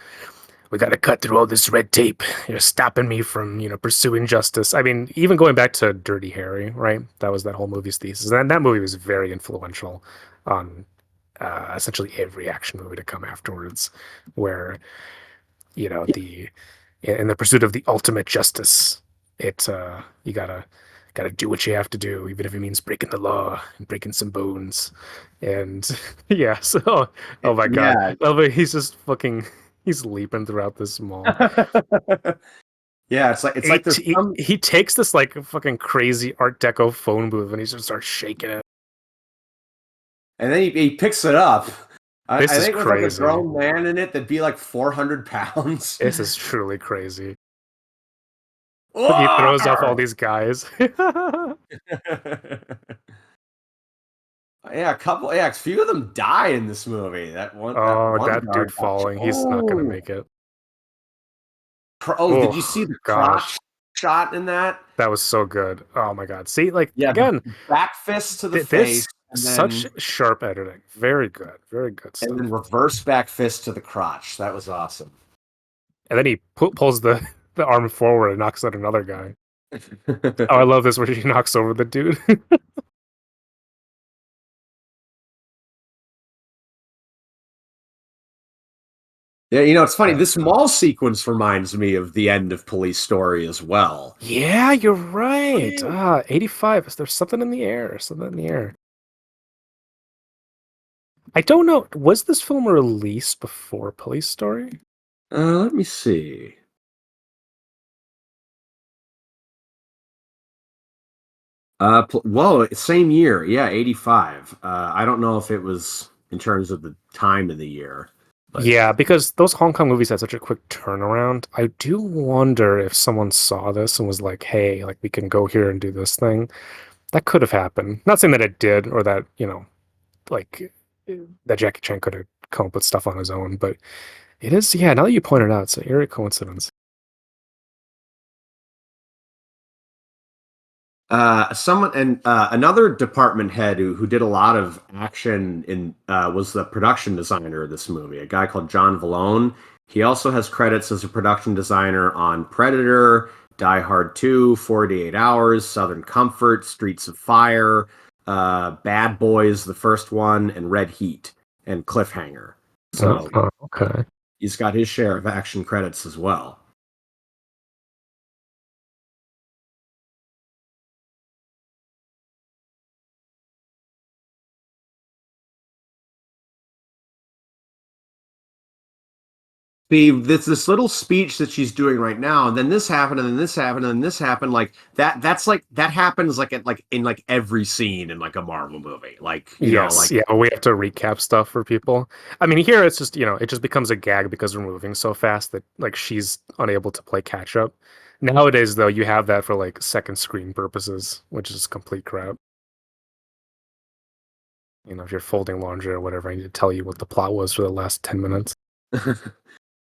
we got to cut through all this red tape. You're stopping me from, pursuing justice. I mean, even going back to Dirty Harry, right? That was that whole movie's thesis. And that movie was very influential on essentially every action movie to come afterwards, where, the in the pursuit of the ultimate justice, you gotta do what you have to do, even if it means breaking the law and breaking some bones. And yeah, so oh my god, Yeah. oh, but he's just fucking he's leaping throughout this mall. Yeah, it's like there's some, He takes this like fucking crazy Art Deco phone booth and he just starts shaking it. and then he picks it up. This I is think with like a crazy. grown man in it, that'd be like 400 pounds. This is truly crazy. He throws off all War! these guys. A few of them die in this movie. That Oh, one that dude guard actually. falling. He's not gonna Oh, make it. did you see Oh the crotch gosh. shot in that? That was so good. Oh my God. See, like Yeah, the again, back fist to the face, this and such then sharp editing. Very good. Very good stuff. reverse back fist to the crotch. That was awesome. And then he pulls the arm forward and knocks out another guy. Oh, I love this where he knocks over the dude. Yeah, it's funny. This mall sequence reminds me of the end of Police Story as well. Yeah, you're right. 85. There's something in the air. Something in the air. I don't know. Was this film released before Police Story? Let me see. Whoa, same year. Yeah, 85. I don't know if it was in terms of the time of the year, but Yeah, because those Hong Kong movies had such a quick turnaround. I do wonder if someone saw this and was like, "Hey, like we can go here and do this thing." That could have happened. Not saying that it did, or that like that Jackie Chan could have come up with stuff on his own, but it is. Yeah, now that you point it out, it's an eerie coincidence. someone and another department head who did a lot of action in was the production designer of this movie, a guy called John Vallone. He also has credits as a production designer on Predator, Die Hard 2, 48 Hours, Southern Comfort, Streets of Fire, Bad Boys, the first one, and Red Heat and Cliffhanger. Oh, So okay. he's got his share of action credits as well. this little speech that she's doing right now, and then this happened, and then this happened, and then this happened, like that happens like at like in like every scene in like a Marvel movie. Like, Yes, like yeah, we have to recap stuff for people. I mean, here it's just, it just becomes a gag because we're moving so fast that like she's unable to play catch up. Nowadays, though, you have that for like second screen purposes, which is complete crap. If you're folding laundry or whatever, I need to tell you what the plot was for the last 10 minutes.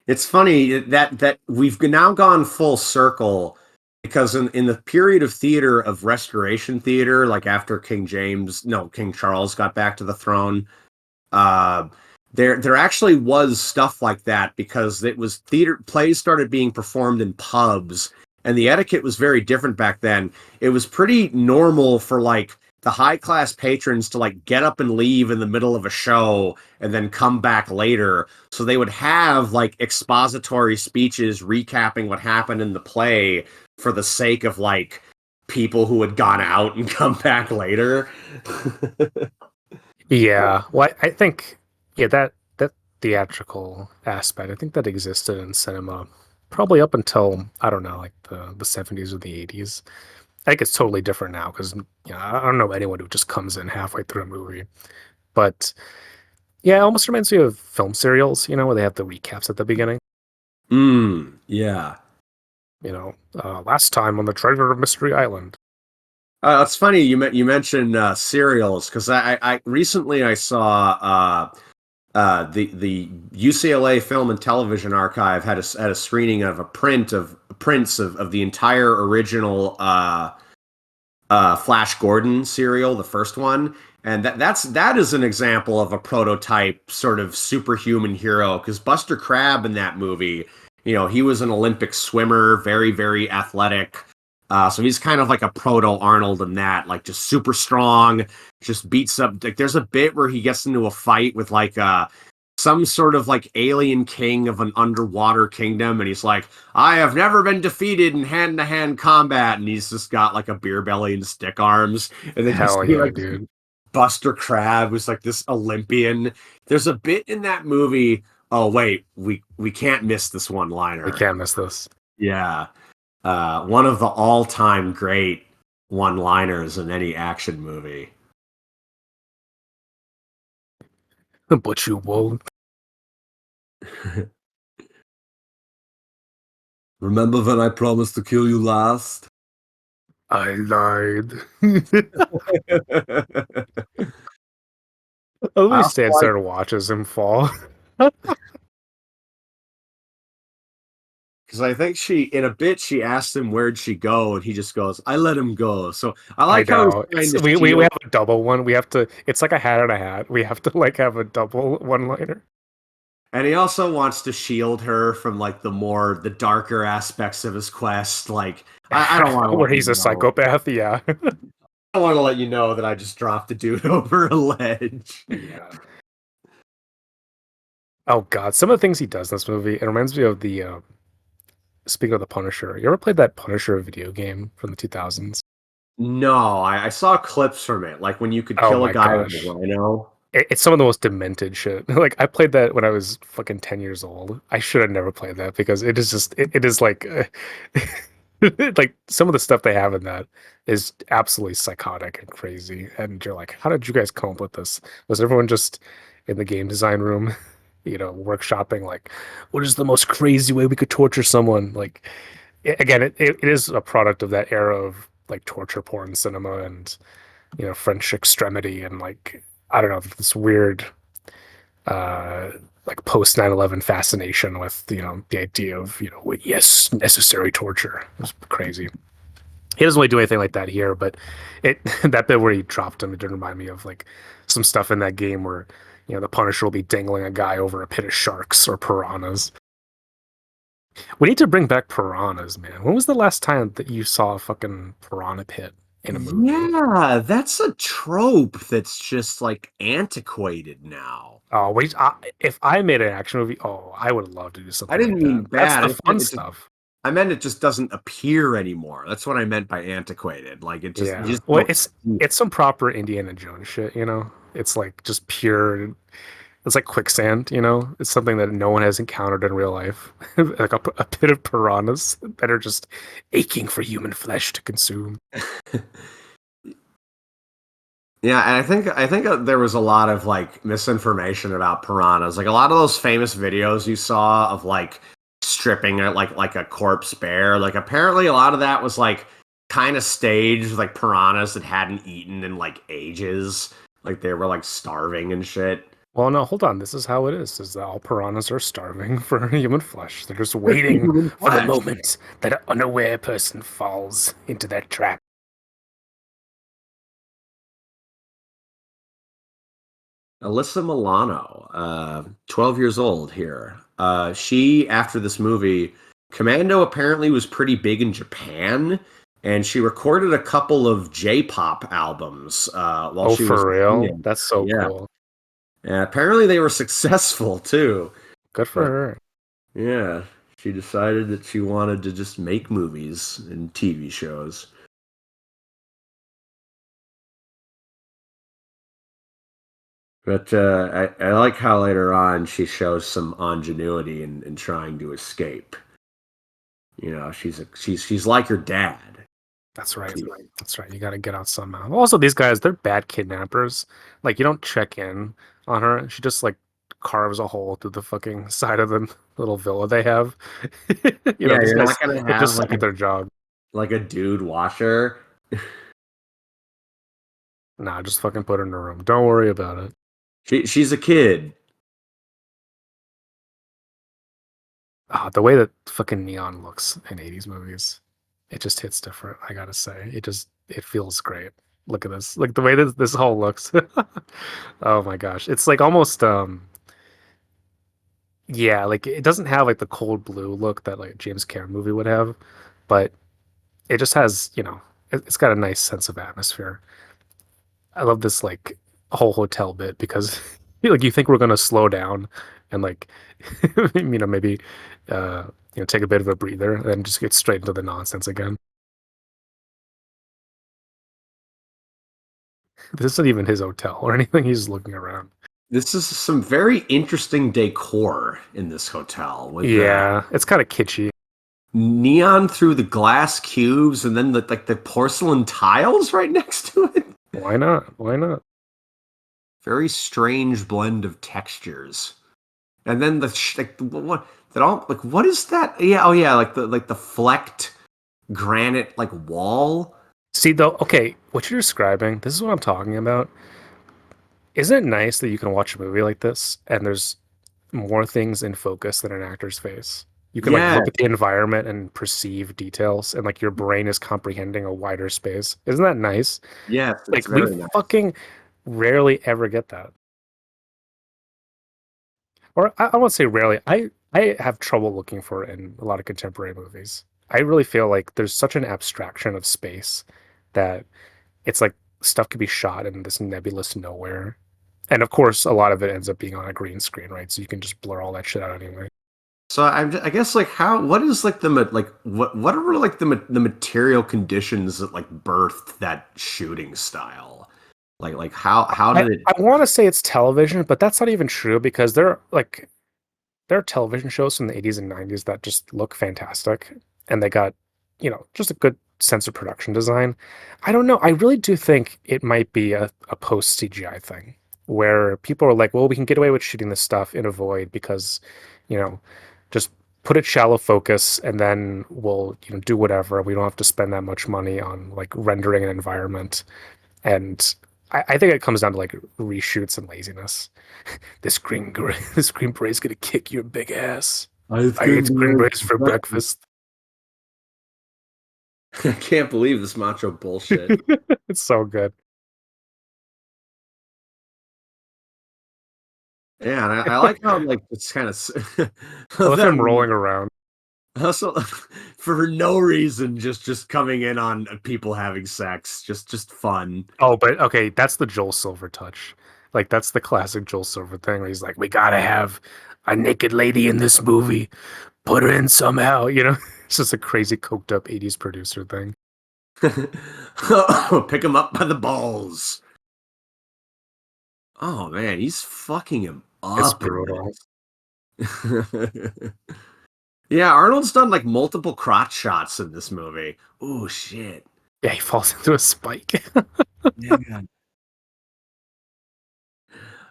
it's funny that we've now gone full circle because in the period of theater of Restoration theater, like after King Charles got back to the throne, uh, there actually was stuff like that because it was theater plays started being performed in pubs, and the etiquette was very different back then. It was pretty normal for like the high class patrons to like get up and leave in the middle of a show and then come back later. So they would have like expository speeches recapping what happened in the play for the sake of like people who had gone out and come back later. Yeah, well, I think, yeah, that theatrical aspect, I think that existed in cinema probably up until, I don't know, like the 70s or the 80s. I think it's totally different now because I don't know anyone who just comes in halfway through a movie. But yeah, it almost reminds me of film serials, where they have the recaps at the beginning. Yeah. Last time on the Treasure of Mystery Island. It's funny you mentioned serials because I recently I saw the UCLA Film and Television Archive had a screening of a prints of the entire original Flash Gordon serial, the first one, and that is an example of a prototype sort of superhuman hero because Buster Crabbe in that movie, he was an Olympic swimmer, very very athletic. So he's kind of like a proto Arnold in that, like just super strong, just beats up. Like there's a bit where he gets into a fight with like some sort of like alien king of an underwater kingdom, and he's like, I have never been defeated in hand-to-hand combat, and he's just got like a beer belly and stick arms, and then you Hell see yeah, like dude. Buster Crabbe, who's like this Olympian. There's a bit in that movie. Oh wait, we can't miss this one We liner. can't miss this. Yeah, one of the all-time great one-liners in any action movie. But you won't. Remember when I promised to kill you last? I lied. I Louis also stands like there and watches him fall. because I think in a bit she asked him where'd she go, and he just goes, "I let him go." So I I like how he's know. trying It's to we shield. have a double one. We have to. It's like a hat and a hat. We have to like have a double one liner. And he also wants to shield her from like the darker aspects of his quest. Like I don't want to Where let you he's a know. psychopath. Yeah. I want to let you know that I just dropped a dude over a ledge. Yeah. Oh God, some of the things he does in this movie, it reminds me of the speaking of the Punisher. You ever played that Punisher video game from the 2000s? No, I saw clips from it, like when you could Oh kill a my guy with a gosh. rhino. It's some of the most demented shit. Like I played that when I was fucking 10 years old. I should have never played that because it is just it is like like some of the stuff they have in that is absolutely psychotic and crazy. And you're like, how did you guys come up with this? Was everyone just in the game design room, workshopping like what is the most crazy way we could torture someone? Like again, it is a product of that era of like torture porn cinema and French extremity and like I don't know this weird uh like post 9/11 fascination with the idea of yes necessary torture. It was crazy. He doesn't really do anything like that here, but it that bit where he dropped him, it did remind me of like some stuff in that game where the Punisher will be dangling a guy over a pit of sharks or piranhas. We need to bring back piranhas, man. When was the last time that you saw a fucking piranha pit in a movie? Yeah, that's a trope that's just like antiquated now. Oh wait, if I made an action movie, oh, I would love to do I something like didn't mean that. That's bad. the fun stuff. I meant it just doesn't appear anymore. That's what I meant by antiquated. Like you Yeah. just Well, don't it's see it. it's some proper Indiana Jones shit. It's like just pure. It's like quicksand, you know? It's something that no one has encountered in real life. Like a pit of piranhas that are just aching for human flesh to consume. Yeah, and I think there was a lot of like misinformation about piranhas. Like a lot of those famous videos you saw of like stripping it like a corpse bear. Like apparently a lot of that was like kind of staged, like piranhas that hadn't eaten in like ages. Like they were like starving and shit. Well, no, hold on. This is how it is that all piranhas are starving for human flesh. They're just waiting Human for the flesh. moment that an unaware person falls into their trap. Alyssa Milano, 12 years old here. She, after this movie, Commando apparently was pretty big in Japan, and she recorded a couple of J-pop albums while Oh, she was for a real? teenager. That's so Yeah, cool. and apparently they were successful too. Good for But her. yeah, she decided that she wanted to just make movies and TV shows. But I like how later on she shows some ingenuity in trying to escape. You know, she's like her dad. That's right. That's right. You got to get out somehow. Also, these guys, they're bad kidnappers. Like, you don't check in on her. She just, like, carves a hole through the fucking side of the little villa they have. You know, Yeah, these you're not guys, gonna they have just suck at their job. like a dude watcher. Nah, just fucking put her in a room. Don't worry about it. She's a kid. Ah, the way that fucking neon looks in 80s movies, it just hits different, I gotta say. It feels great. Look at this. Like the way that this whole looks. Oh my gosh. It's like almost yeah, like it doesn't have like the cold blue look that like a James Cameron movie would have, but it just has, it's got a nice sense of atmosphere. I love this like whole hotel bit because like you think we're gonna slow down and like maybe uh take a bit of a breather and then just get straight into the nonsense again. This isn't even his hotel or anything. He's just looking around. This is some very interesting decor in this hotel with the Yeah, it's kind of kitschy. neon through the glass cubes and then the porcelain tiles right next to it. Why not? Why not? Very strange blend of textures. And then like what that all like what is that? Yeah, oh yeah, like the flecked granite like wall. See though, okay, what you're describing, this is what I'm talking about. Isn't it nice that you can watch a movie like this and there's more things in focus than an actor's face? You can like Yeah, look at the environment and perceive details and like your brain is comprehending a wider space. Isn't that nice? yes, it's Like we very nice. fucking rarely ever get that. Or I won't say rarely. I have trouble looking for it in a lot of contemporary movies. I really feel like there's such an abstraction of space that it's like stuff could be shot in this nebulous nowhere. And of course, a lot of it ends up being on a green screen, right? So you can just blur all that shit out anyway. So I guess like what is like like what are like the material conditions that like birthed that shooting style? Like how I, did it? I want to say it's television, but that's not even true because there are television shows from the 80s and 90s that just look fantastic and they got, just a good sense of production design. I don't know. I really do think it might be a post CGI thing where people are like, well, we can get away with shooting this stuff in a void because, you know, just put it shallow focus and then we'll, do whatever. We don't have to spend that much money on like rendering an environment. And I think it comes down to like reshoots and laziness. This green berets gonna kick your big ass. I've I ate been green there berets for for breakfast. breakfast. I can't believe this macho bullshit. It's so good. Yeah, and I like how like it's kind I of love him them rolling around. also for no reason just coming in on people having sex, just fun. Oh, but okay, that's the Joel Silver touch. Like that's the classic Joel Silver thing where he's like, "We gotta have a naked lady in this movie. Put her in somehow." It's just a crazy coked up '80s producer thing. Pick him up by the balls. Oh man, he's fucking him It's up in brutal. this. Yeah, Arnold's done like multiple crotch shots in this movie. Oh shit. Yeah, he falls into a spike. Yeah.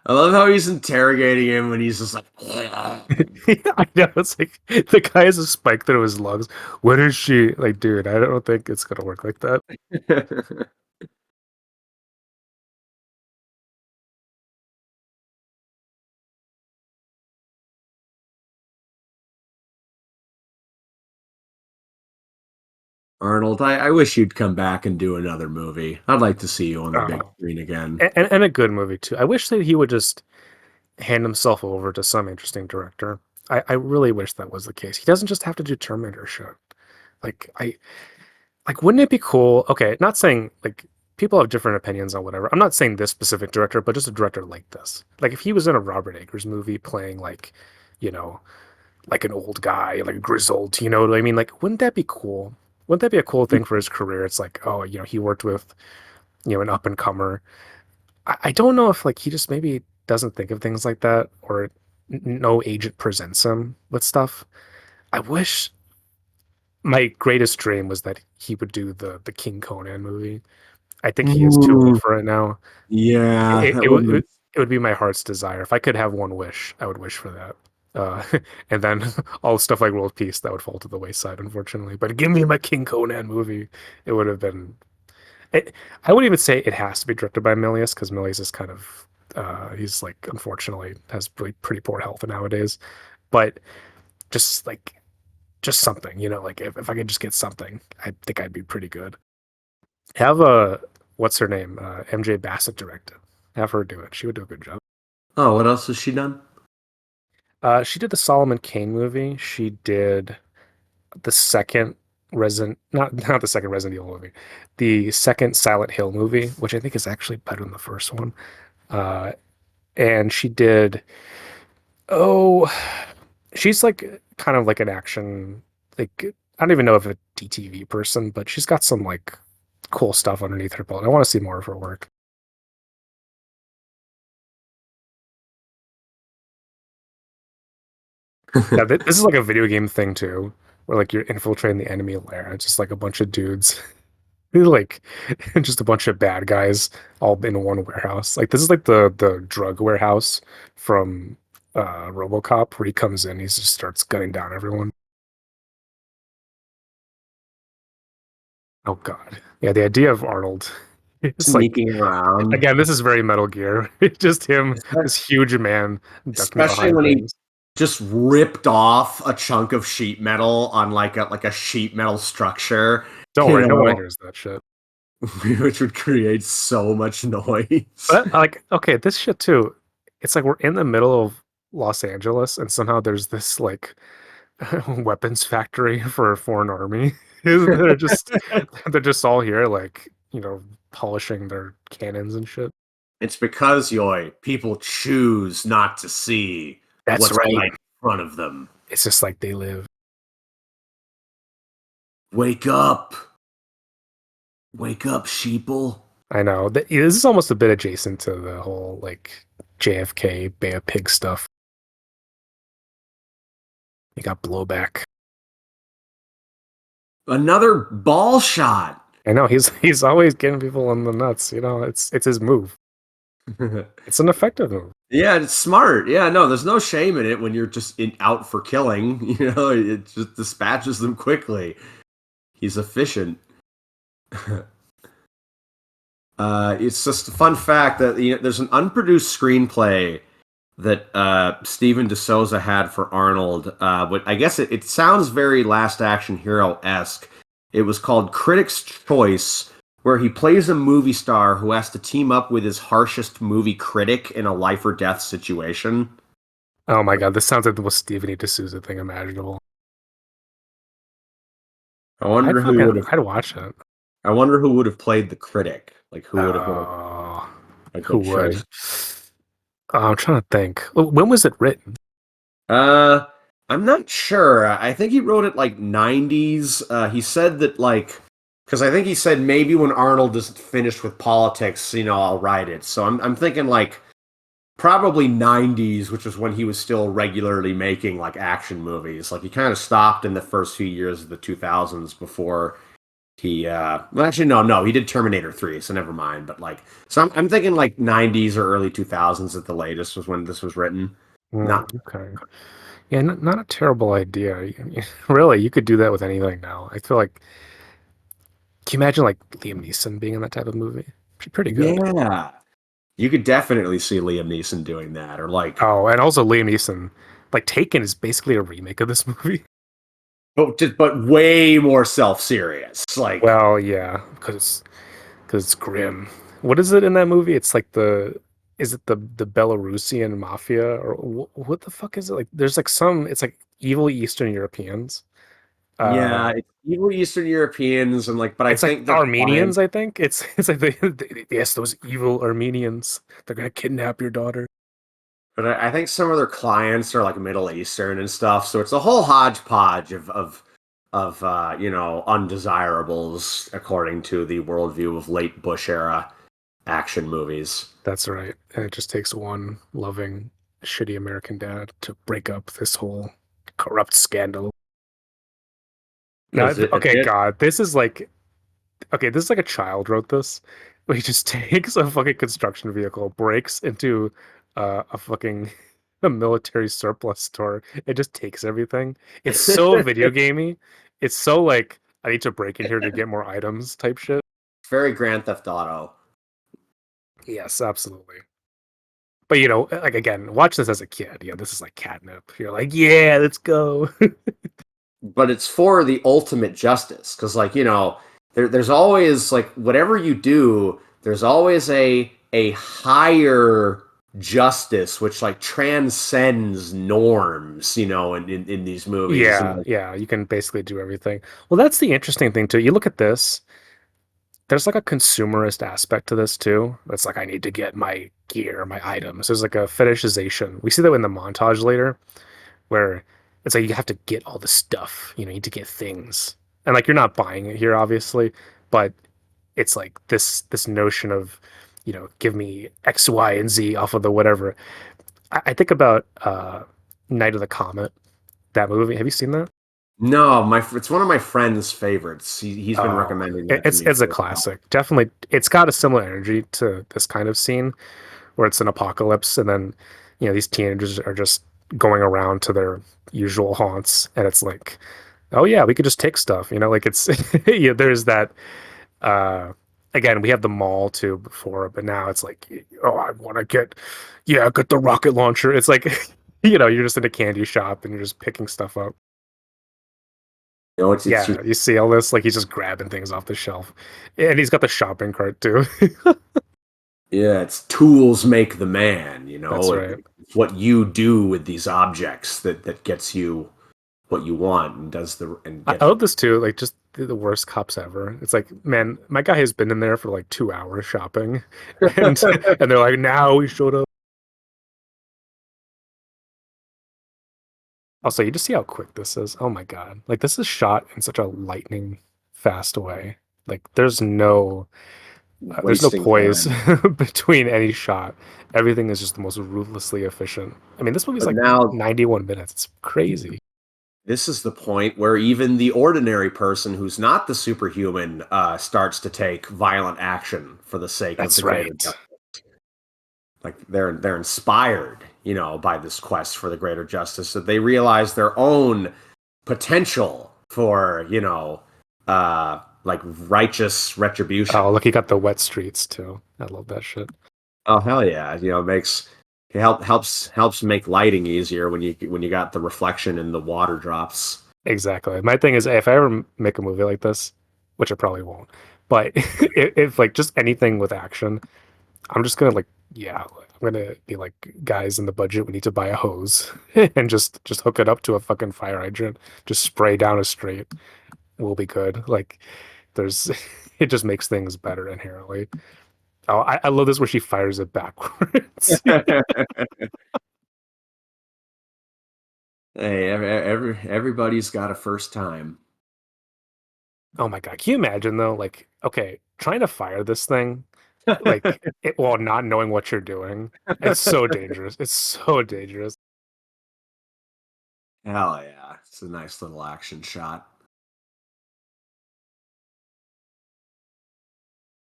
I love how he's interrogating him when he's just like, I know, it's like the guy has a spike through his lungs. What is she? Like, dude, I don't think it's gonna work like that. Arnold, I wish you'd come back and do another movie. I'd like to see you on the big Oh. screen again. And a good movie too. I wish that he would just hand himself over to some interesting director. I really wish that was the case. He doesn't just have to do Terminator shit. Like wouldn't it be cool? Okay, not saying like people have different opinions on whatever. I'm not saying this specific director, but just a director like this. Like if he was in a Robert Eggers movie playing like, you know, like an old guy, like grizzled, you know what I mean? Like, wouldn't that be cool? Wouldn't that be a cool thing for his career? It's like, oh, he worked with, an up and comer. I don't know if like he just maybe doesn't think of things like that, or no agent presents him with stuff. I wish my greatest dream was that he would do the King Conan movie. I think he is too old Ooh, for it now. yeah, It, that it, would would- be. it would be my heart's desire. If I could have one wish, I would wish for that. Uh, and then all stuff like World Peace that would fall to the wayside, unfortunately. But give me my King Conan movie. It would have been. It, I wouldn't even say it has to be directed by Milius because Milius is kind of he's like unfortunately has pretty poor health nowadays. But just like just something, like if I could just get something, I think I'd be pretty good. Have a what's her name? MJ Bassett directed. Have her do it. She would do a good job. Oh, what else has she done? She did the Solomon Kane movie. She did the second Resident, not the second Resident Evil movie, the second Silent Hill movie, which I think is actually better than the first one. Uh, and she did, oh, she's like kind of like an action, like I don't even know if a DTV person, but she's got some like cool stuff underneath her belt. I want to see more of her work. Yeah, this is like a video game thing too, where like you're infiltrating the enemy lair. It's just like a bunch of dudes, like just a bunch of bad guys all in one warehouse. Like this is like the drug warehouse from RoboCop, where he comes in, he just starts gunning down everyone. Oh God, yeah, the idea of Arnold, it's like Sneaking around. again, this is very Metal Gear. It's just him, Espe- this huge man ducking Especially behind when he things. just ripped off a chunk of sheet metal on like a sheet metal structure, Don't you worry, no one know, hears that shit. which would create so much noise. But like, okay, this shit too. It's like we're in the middle of Los Angeles, and somehow there's this like weapons factory for a foreign army. They're just all here, like polishing their cannons and shit. It's because, Yoy, people choose not to see That's what's right. right in front of them. It's just like they live. Wake up! Wake up, sheeple. I know. This is almost a bit adjacent to the whole like JFK Bay of Pigs stuff. You got blowback. Another ball shot. I know he's always getting people in the nuts. It's his move. It's an effective move. Yeah, it's smart. Yeah, no, there's no shame in it when you're just out for killing. It just dispatches them quickly. He's efficient. It's just a fun fact that there's an unproduced screenplay that Steven DeSouza had for Arnold. But I guess it sounds very Last Action Hero esque. It was called Critics' Choice, where he plays a movie star who has to team up with his harshest movie critic in a life or death situation. Oh my God, this sounds like the most Steven E. D'Souza thing imaginable. I wonder who would have. I'd watch it. I wonder who would have played the critic. Like who would have been Oh, a who good would? choice. I'm trying to think. When was it written? Uh, I'm not sure. I think he wrote it like 90s. He said that like because I think he said maybe when Arnold is finished with politics, I'll write it. So I'm thinking like probably 90s, which was when he was still regularly making like action movies. Like he kind of stopped in the first few years of the 2000s before he well actually no, he did Terminator 3, so never mind. But like so I'm thinking like 90s or early 2000s at the latest was when this was written. Mm, Not okay. Yeah, not a terrible idea. Really, you could do that with anything now. I feel like, can you imagine like Liam Neeson being in that type of movie? Pretty good. yeah. You could definitely see Liam Neeson doing that or like Oh, and also Liam Neeson, like Taken is basically a remake of this movie. but way more self-serious. Like Well, yeah, because it's grim. What is it in that movie? It's like is it the Belarusian mafia or what the fuck is it? Like, there's like it's like evil Eastern Europeans. yeah, Uh, it's evil Eastern Europeans and like but I it's like think their Armenians, clients I think. It's like yes, those evil Armenians. They're gonna kidnap your daughter. but I think some of their clients are like Middle Eastern and stuff, so it's a whole hodgepodge of you know undesirables according to the worldview of late Bush era action movies. That's right. And it just takes one loving, shitty American dad to break up this whole corrupt scandal. Now, Because it okay, did God, this is like a child wrote this. He just takes a fucking construction vehicle, breaks into a fucking a military surplus store. It just takes everything. It's so video gamey. It's so like I need to break in here to get more items type shit. very Grand Theft Auto. Yes, absolutely. But like again, watch this as a kid. Yeah, this is like catnip. You're like, yeah, let's go. But it's for the ultimate justice because like you know there's always like whatever you do there's always a higher justice which like transcends norms you know in these movies and Yeah, like yeah, you can basically do everything. Well, that's the interesting thing too. You look at this, there's like a consumerist aspect to this too. It's like I need to get my gear, my items. There's like a fetishization. We see that in the montage later, where it's like you have to get all the stuff. You need to get things, and like you're not buying it here, obviously, but it's like this notion of, give me X, Y, and Z off of the whatever. I think about Night of the Comet, that movie. Have you seen that? no my it's one of my friend's favorites he's been Oh, recommending that to me it's a for a while. classic. Definitely, it's got a similar energy to this kind of scene where it's an apocalypse, and then these teenagers are just going around to their usual haunts, and it's like, oh yeah, we could just take stuff. Like it's yeah. There's that. Uh, Again, we have the mall too before, but now it's like, oh, I want to get the rocket launcher. It's like, you're just in a candy shop and you're just picking stuff up. You know it's just Yeah, you see all this, like he's just grabbing things off the shelf, and he's got the shopping cart too. yeah it's tools make the man you That's know right. it's what you do with these objects that gets you what you want and does the and I get love this too. Like just the worst cops ever. It's like, man, my guy has been in there for like 2 hours shopping, and and they're like, now we showed up. Also, you just see how quick this is. Oh my God. Like this is shot in such a lightning fast way. Like there's no wasting poise time. between any shot. Everything is just the most ruthlessly efficient. I mean, this movie's But like now 91 minutes. It's crazy. this is the point where even the ordinary person who's not the superhuman starts to take violent action for the sake of That's the greater right. justice. Like they're inspired, you know, by this quest for the greater justice that they realize their own potential for, you know, like righteous retribution. Oh, look, he got the wet streets too. I love that shit. Oh hell yeah! You know, it makes helps make lighting easier when you got the reflection in the water drops. Exactly. My thing is, if I ever make a movie like this, which I probably won't, but if like just anything with action, I'm just gonna like, yeah, I'm gonna be like, guys, in the budget, we need to buy a hose and just hook it up to a fucking fire hydrant, just spray down a straight. We'll be good. Like, there's, it just makes things better inherently. Oh, I love this where she fires it backwards. Hey, everybody's got a first time. Oh my God. Can you imagine though? Like, okay, trying to fire this thing. like it while not knowing what you're doing. It's so dangerous. It's so dangerous. Hell yeah. It's a nice little action shot.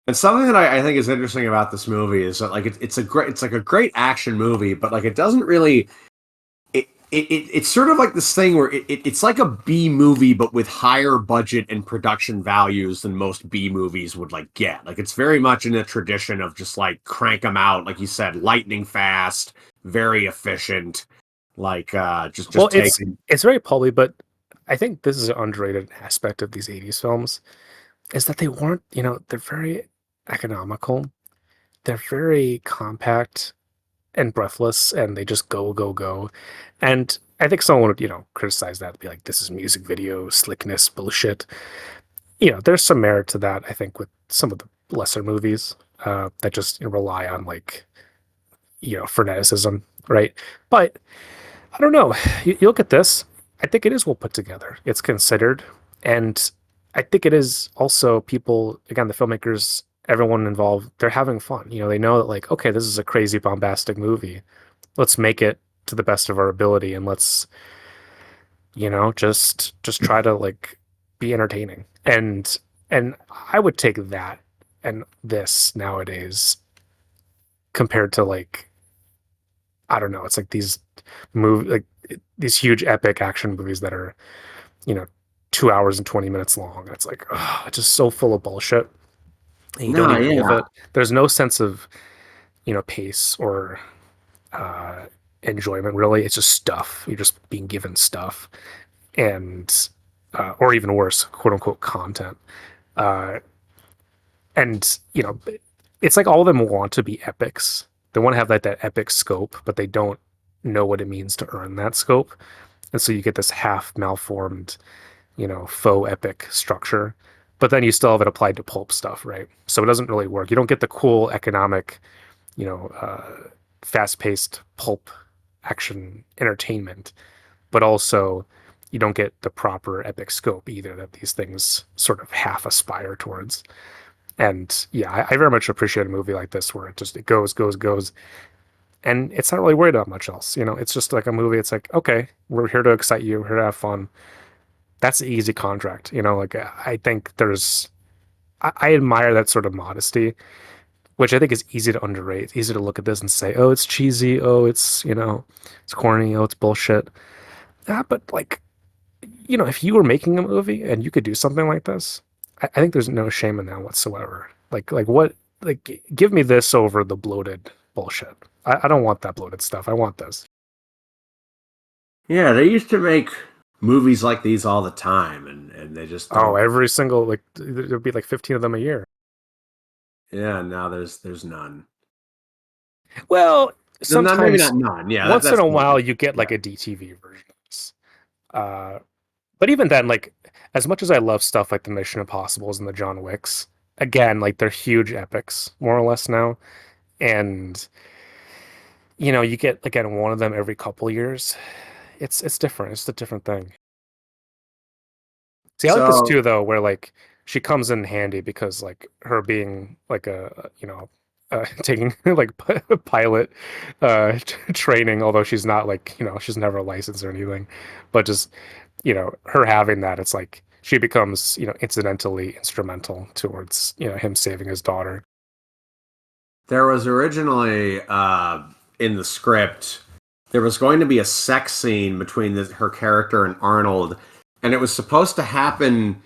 And something that I think is interesting about this movie is that like it's like a great action movie, but like it doesn't really it's sort of like this thing where it's like a B movie, but with higher budget and production values than most B movies would like get. Like it's very much in a tradition of just like crank them out, like you said, lightning fast, very efficient, like Well, just taking. it's very pulpy, but I think this is an underrated aspect of these 80s films is that they weren't, they're very economical. They're very compact and breathless, and they just go, go, go. And I think someone would, criticize that, be like, this is music video slickness bullshit. There's some merit to that, I think, with some of the lesser movies that just rely on like, freneticism, right? But I don't know. You look at this, I think it is well put together. It's considered. And I think it is also people, again, the filmmakers, everyone involved, they're having fun. They know that, like, okay, this is a crazy, bombastic movie. Let's make it to the best of our ability and let's, just try to like be entertaining. And I would take that and this nowadays compared to like, I don't know, it's like like these huge epic action movies that are, you know, 2 hours and 20 minutes long. It's like, it's just so full of bullshit. And you don't No, even give yeah. it. There's no sense of, pace or uh, enjoyment really. It's just stuff. You're just being given stuff, and or even worse, quote unquote content. Uh, and it's like all of them want to be epics. They want to have that epic scope, but they don't know what it means to earn that scope. And so you get this half malformed, faux epic structure. But then you still have it applied to pulp stuff, right? So it doesn't really work. You don't get the cool economic, you know, uh, fast-paced pulp action entertainment, but also you don't get the proper epic scope either that these things sort of half aspire towards. And yeah, I very much appreciate a movie like this where it goes, goes, goes, and it's not really worried about much else. It's just like a movie. It's like, okay, we're here to excite you, we're here to have fun. That's the easy contract. Like I think I admire that sort of modesty, which I think is easy to underrate. It's easy to look at this and say, oh, it's cheesy. Oh, it's corny. Oh, it's bullshit. But like, if you were making a movie and you could do something like this, I think there's no shame in that whatsoever. Like what, like, give me this over the bloated bullshit. I don't want that bloated stuff. I want this. Yeah, they used to make movies like these all the time, and they just Oh, don't. every single, like, there'd be like 15 of them a year. Yeah, now there's none. Well, Not maybe sometimes not none. Yeah, once in that's a the while you get yeah. like a DTV version of this. Uh, but even then, like, as much as I love stuff like the Mission Impossibles and the John Wicks, again, like they're huge epics, more or less now. And you get again one of them every couple years. It's different. It's a different thing. See, I like this So too, though, where like she comes in handy because like her being like taking like pilot training, although she's not like she's never licensed or anything, but just her having that, it's like she becomes incidentally instrumental towards him saving his daughter. there was originally in the script there was going to be a sex scene between her character and Arnold, and it was supposed to happen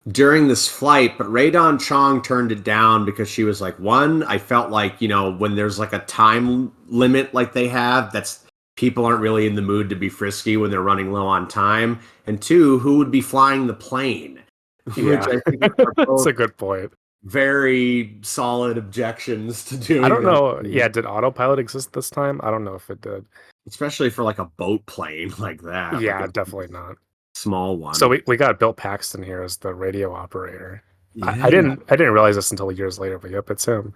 during this flight, but Rae Dawn Chong turned it down because she was like, one, I felt like, when there's like a time limit like they have, that's people aren't really in the mood to be frisky when they're running low on time. And two, who would be flying the plane? Which Yeah, I think are that's both a good point. very solid objections to I doing don't this, know. Yeah, did autopilot exist this time? I don't know if it did. especially for like a boat plane like that, like Yeah, a definitely not. small So one. we got Bill Paxton here as the radio operator. I Yeah, didn't realize this until years later, but yep, it's him.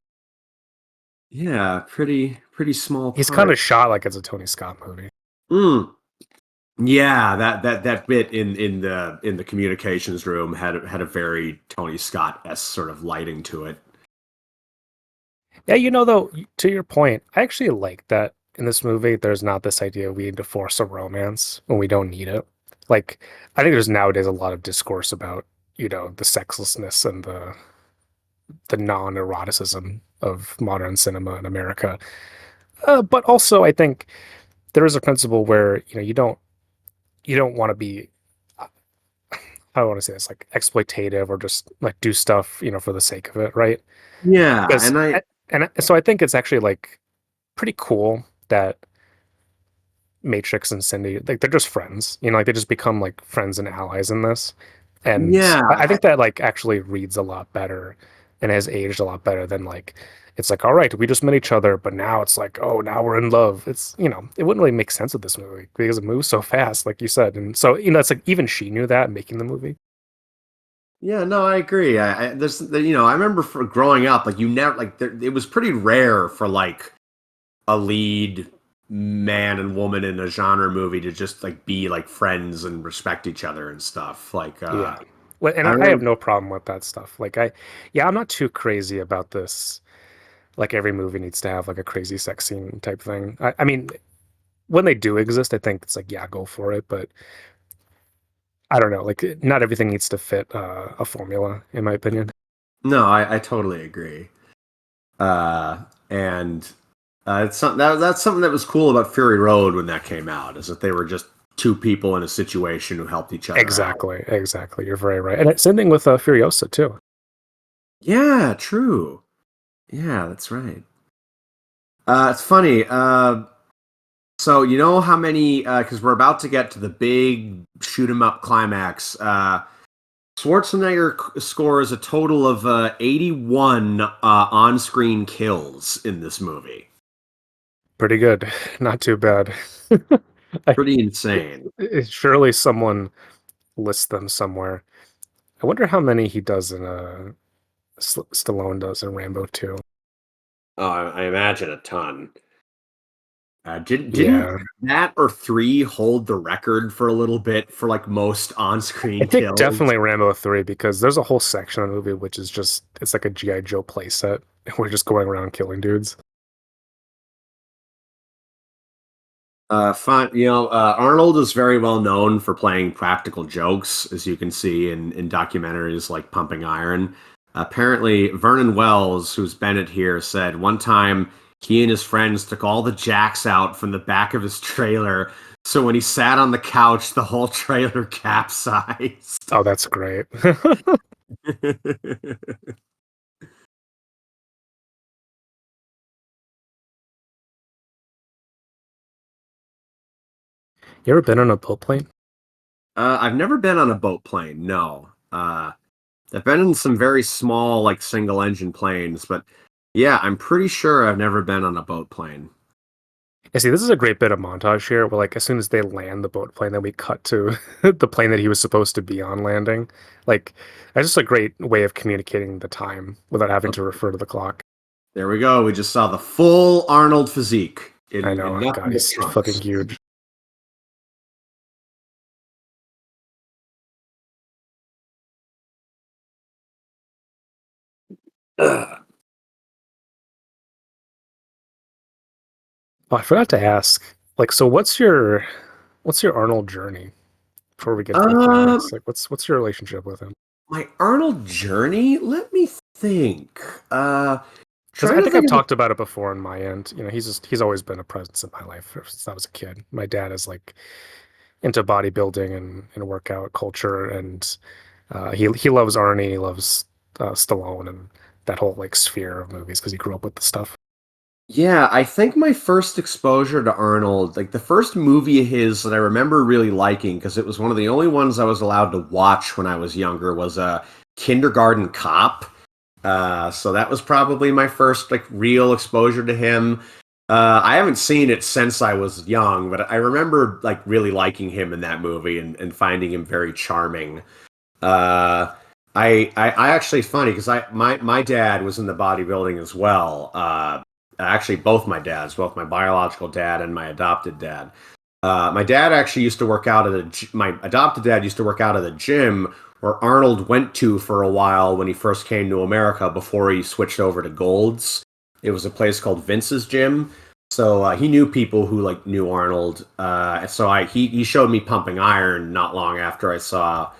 yeah, pretty small He's kind part. of shot like it's a Tony Scott movie. Mm. Yeah, that bit in the communications room had a very Tony Scott-esque sort of lighting to it. Yeah, though, to your point, I actually like that in this movie, there's not this idea we need to force a romance when we don't need it. Like, I think there's nowadays a lot of discourse about, the sexlessness and the non-eroticism of modern cinema in America. But also, I think there is a principle where, you don't want to be, I don't want to say this, like exploitative or just like do stuff, for the sake of it, right? Yeah, Because, and so I think it's actually like pretty cool that Matrix and Cindy, like they're just friends, like they just become like friends and allies in this. And yeah, I think that like actually reads a lot better and has aged a lot better than like it's like, all right, we just met each other, but now it's like, oh, now we're in love. It's, it wouldn't really make sense with this movie because it moves so fast, like you said. And so, it's like even she knew that making the movie. yeah. No, I agree. I remember for growing up, like you never like it was pretty rare for like a lead man and woman in a genre movie to just like be like friends and respect each other and stuff. Like Yeah. Well, and I I have remember no problem with that stuff. Like yeah, I'm not too crazy about this. Like every movie needs to have like a crazy sex scene type thing. I mean, when they do exist, I think it's like, yeah, go for it. But I don't know, like not everything needs to fit a formula, in my opinion. no, I totally agree. And it's something that's something that was cool about Fury Road when that came out, is that they were just two people in a situation who helped each other out. Exactly, exactly. You're very right. And same thing with Furiosa too. Yeah, true. Yeah, that's right. It's funny. So you know how many? Because we're about to get to the big shoot 'em up climax. Schwarzenegger scores a total of 81 on-screen kills in this movie. Pretty good. Not too bad. I, Pretty insane. surely someone lists them somewhere. I wonder how many he does in Stallone does in Rambo 2. Oh, I imagine a ton. Didn't Yeah. that or three hold the record for a little bit for like most I on-screen think kills? definitely Rambo 3 because there's a whole section of the movie which is just it's like a G.I. Joe playset. We're just going around killing dudes. Fun. Arnold is very well known for playing practical jokes, as you can see in documentaries like Pumping Iron. Apparently, Vernon Wells, who's Bennett here, said one time he and his friends took all the jacks out from the back of his trailer, so when he sat on the couch, the whole trailer capsized. Oh, that's great. You ever been on a boat plane? I've never been on a boat plane, no. I've been in some very small, like single engine planes, but yeah, I'm pretty sure I've never been on a boat plane. Yeah, see, this is a great bit of montage here where like as soon as they land the boat plane, then we cut to the plane that he was supposed to be on landing. Like that's just a great way of communicating the time without having Oh, to refer to the clock. there we go. We just saw the full Arnold physique I in know, God, nothing but he's fucking trunks. huge. Ugh. Oh, I forgot to ask. Like, so what's your Arnold journey before we get to the Um, climax? Like, what's your relationship with him? my Arnold journey. Let me think. Because I Trying to think I've think of the. talked about it before on my end. He's always been a presence in my life ever since I was a kid. My dad is like into bodybuilding and workout culture, and he loves Arnie, he loves Stallone, and that whole like sphere of movies because he grew up with the stuff. Yeah, I think my first exposure to Arnold, like the first movie of his that I remember really liking, because it was one of the only ones I was allowed to watch when I was younger, was a Kindergarten Cop. So that was probably my first like real exposure to him. I haven't seen it since I was young, but I remember like really liking him in that movie and finding him very charming. Uh, I actually funny because my dad was in the bodybuilding as well. Actually, both my dads, both my biological dad and my adopted dad. My dad actually used to work out at my adopted dad used to work out at a gym where Arnold went to for a while when he first came to America before he switched over to Gold's. It was a place called Vince's Gym. So he knew people who like knew Arnold. So he showed me Pumping Iron not long after I saw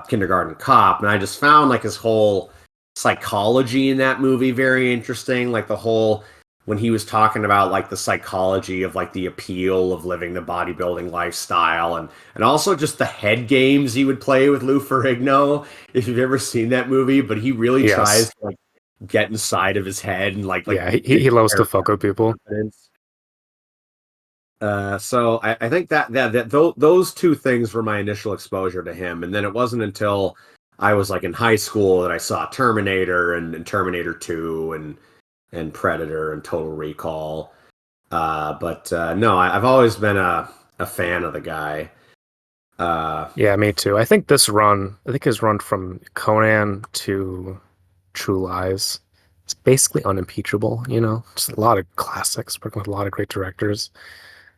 Kindergarten Cop, and I just found like his whole psychology in that movie very interesting. Like the whole when he was talking about like the psychology of like the appeal of living the bodybuilding lifestyle, and also just the head games he would play with Lou Ferrigno. If you've ever seen that movie, but he really tries Yes. to like get inside of his head and like Yeah, get he loves to character fuck with people. confidence. So I think those two things were my initial exposure to him, and then it wasn't until I was like in high school that I saw Terminator and Terminator 2 and Predator and Total Recall. But no, I've always been a fan of the guy. Uh, Yeah, me too. I think his run from Conan to True Lies, it's basically unimpeachable, you know? Just a lot of classics, working with a lot of great directors.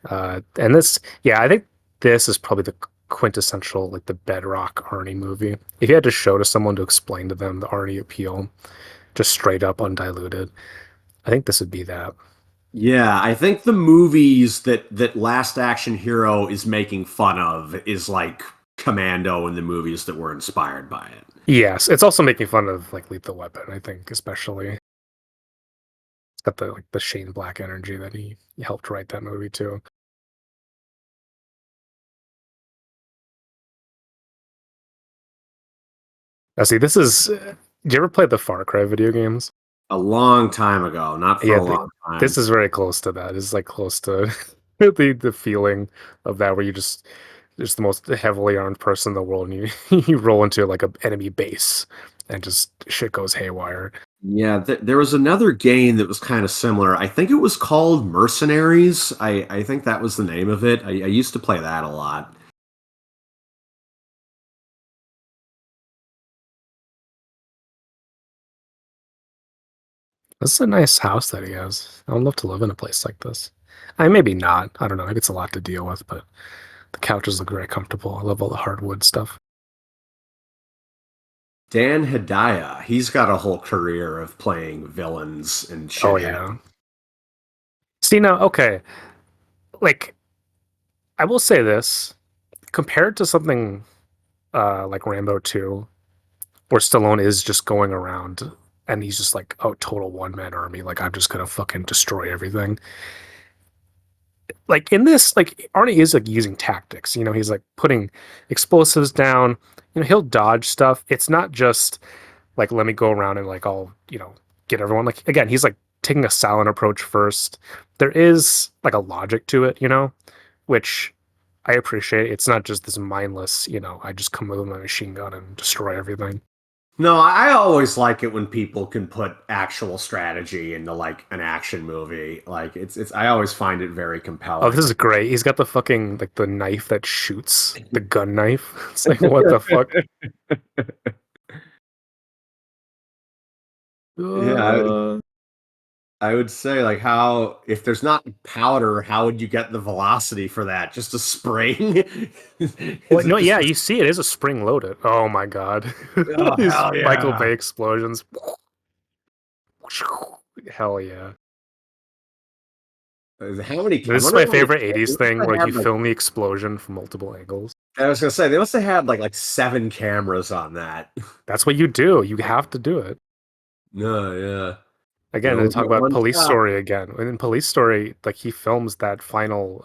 And this, yeah, I think this is probably the quintessential, like the bedrock Arnie movie. If you had to show to someone to explain to them the Arnie appeal, just straight up undiluted, I think this would be that. yeah, I think the movies that Last Action Hero is making fun of is like Commando and the movies that were inspired by it. Yes, it's also making fun of like Lethal Weapon, I think, especially. It's got the like the Shane Black energy that he helped write that movie too. Now, see, this is. Do you ever play the Far Cry video games? A long time ago, not for Yeah, a long this time. is very close to that. It's like close to the feeling of that where you just the most heavily armed person in the world, and you you roll into like a enemy base, and just shit goes haywire. Yeah, there was another game that was kind of similar. I think it was called Mercenaries. I think that was the name of it. I used to play that a lot. This is a nice house that he has. I would love to live in a place like this. I maybe not. I don't know. Maybe it's a lot to deal with, but the couches look very comfortable. I love all the hardwood stuff. Dan Hedaya, he's got a whole career of playing villains and Oh shithead. yeah. See now, okay. Like I will say this, compared to something like Rambo 2, where Stallone is just going around and he's just like, oh, total one man army. Like I'm just gonna fucking destroy everything. Like in this, like Arnie is like using tactics. You know, he's like putting explosives down. You know, he'll dodge stuff. It's not just like let me go around and like I'll get everyone. Like again, he's like taking a silent approach first. There is like a logic to it, you know, which I appreciate. It's not just this mindless, I just come with my machine gun and destroy everything. No, I always like it when people can put actual strategy into like an action movie. Like it's I always find it very Oh, this compelling. is great. He's got the fucking like the knife that shoots, the gun knife. It's like what the fuck? Yeah, Uh, I would say like how if there's not powder, how would you get the velocity for that? Just a spring? well, Is no, it just yeah, you see it is a spring loaded. Oh my god. oh These hell Michael yeah. Bay explosions. Hell yeah. How many I This is wonder my how many favorite they 80s must thing have where you had like film the explosion from multiple angles. I was gonna say they must have had like seven cameras on that. That's what you do. You have to do it. No, yeah. They Again, to only talk get about one Police shot. Story again. And in Police Story, like he films that final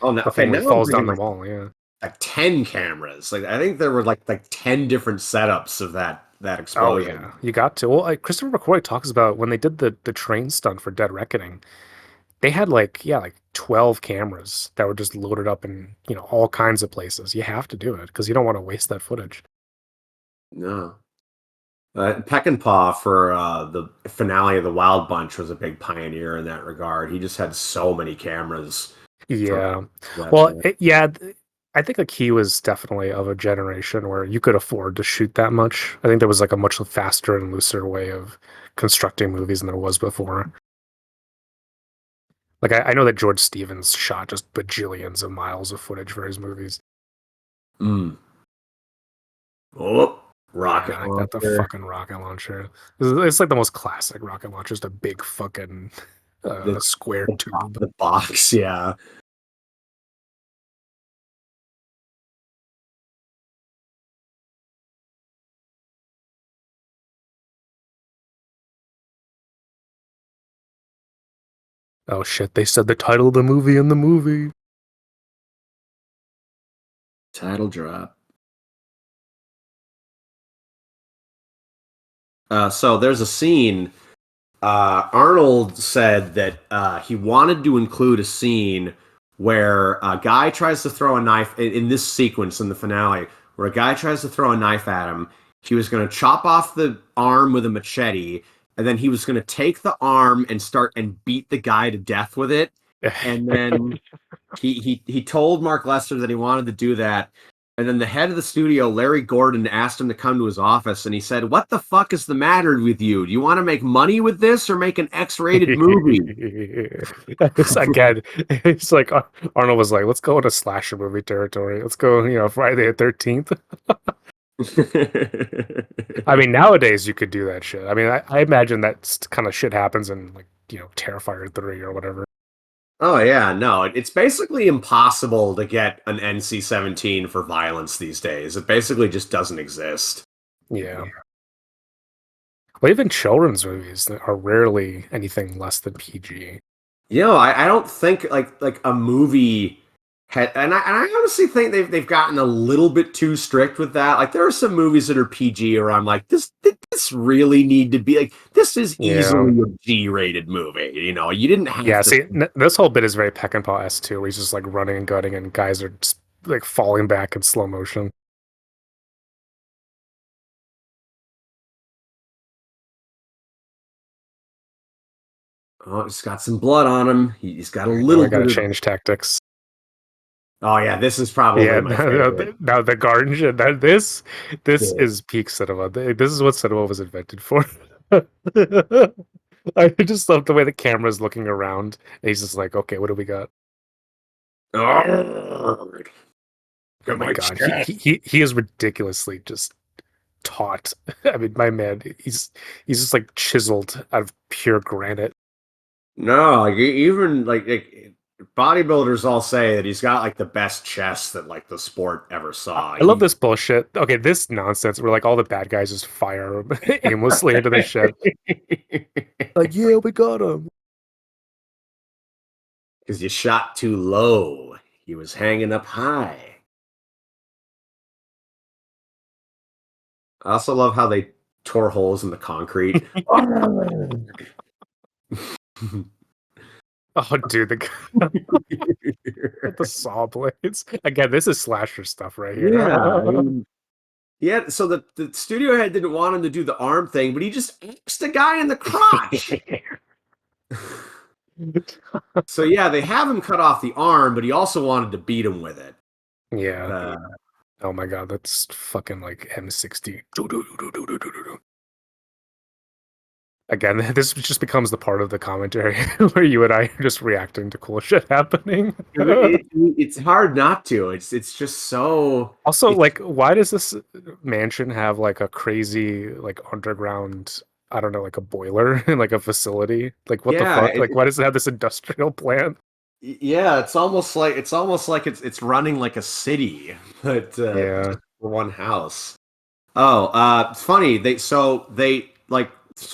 Oh no, the okay, thing where now he I'm falls thinking down the wall, yeah. like 10 cameras. Like I think there were like 10 different setups of that Oh explosion. yeah, you got to. Well, like Christopher McQuarrie talks about when they did the train stunt for Dead Reckoning, they had like 12 cameras that were just loaded up in, all kinds of places. You have to do it because you don't want to waste that footage. No. Peckinpah for the finale of the Wild Bunch was a big pioneer in that regard. He just had so many cameras for Yeah. that Well, thing. I think like he was definitely of a generation where you could afford to shoot that much. I think there was like a much faster and looser way of constructing movies than there was before. Like I know that George Stevens shot just bajillions of miles of footage for his movies. Mm. Oh. rocket Yeah, I got the launcher. fucking rocket launcher. It's like the most classic rocket launcher, just a big fucking The square tube. the box, yeah. Oh shit, they said the title of the movie in the movie. Title drop. So there's a scene. Arnold said that he wanted to include a scene where a guy tries to throw a knife in this sequence in the finale, where a guy tries to throw a knife at him. He was going to chop off the arm with a machete, and then he was going to take the arm and start and beat the guy to death with it. And then he told Mark Lester that he wanted to do that. And then the head of the studio, Larry Gordon, asked him to come to his office, and he said, "What the fuck is the matter with you? Do you want to make money with this or make an X-rated movie?" It's, again, it's like Arnold was like, "Let's go into slasher movie territory. Let's go, Friday the 13th." I mean, nowadays you could do that shit. I mean, I imagine that kind of shit happens in like Terrifier 3 or whatever. Oh yeah, no, it's basically impossible to get an NC-17 for violence these days. It basically just doesn't exist. Yeah. Well, even children's movies that are rarely anything less than PG. I don't think like a movie had, and I honestly think they've gotten a little bit too strict with that. Like there are some movies that are PG where I'm like, this really need to be like this is Yeah. easily a G-rated movie. You didn't have Yeah, to. see, this whole bit is very Peckinpah-esque too, where he's just like running and gutting, and guys are just like falling back in slow motion. Oh, he's got some blood on him. He's got a Now I little gotta bit of. change tactics. Oh yeah, this is probably Yeah, my now favorite. the garden shit. This Yeah. is peak cinema. This is what cinema was invented for. I just love the way the camera's looking around, and he's just like, "Okay, what do we got?" Oh, Oh get my my God, chest. he is ridiculously just taut. I mean, my man, he's just like chiseled out of pure granite. No, like even like bodybuilders all say that he's got like the best chest that like the sport ever saw. I love this bullshit. Okay, this nonsense where like all the bad guys just fire aimlessly into the shit. Like, yeah, we got him. Because you shot too low. He was hanging up high. I also love how they tore holes in the concrete. Oh, dude, the saw blades. Again, this is slasher stuff right Yeah, I here. mean, yeah. So the studio head didn't want him to do the arm thing, but he just axed the guy in the crotch. So yeah, they have him cut off the arm, but he also wanted to beat him with it. Yeah. Uh, Oh my God, that's fucking like M60. Again, this just becomes the part of the commentary where you and I are just reacting to cool shit happening. it's hard not to. It's just so. Also, It's like, why does this mansion have like a crazy, like, underground, I don't know, like a boiler in like a facility? Like, what the yeah. fuck? Like, why does it have this industrial plant? Yeah, it's almost like it's running like a city, but Yeah. just for one house. Oh, it's funny. So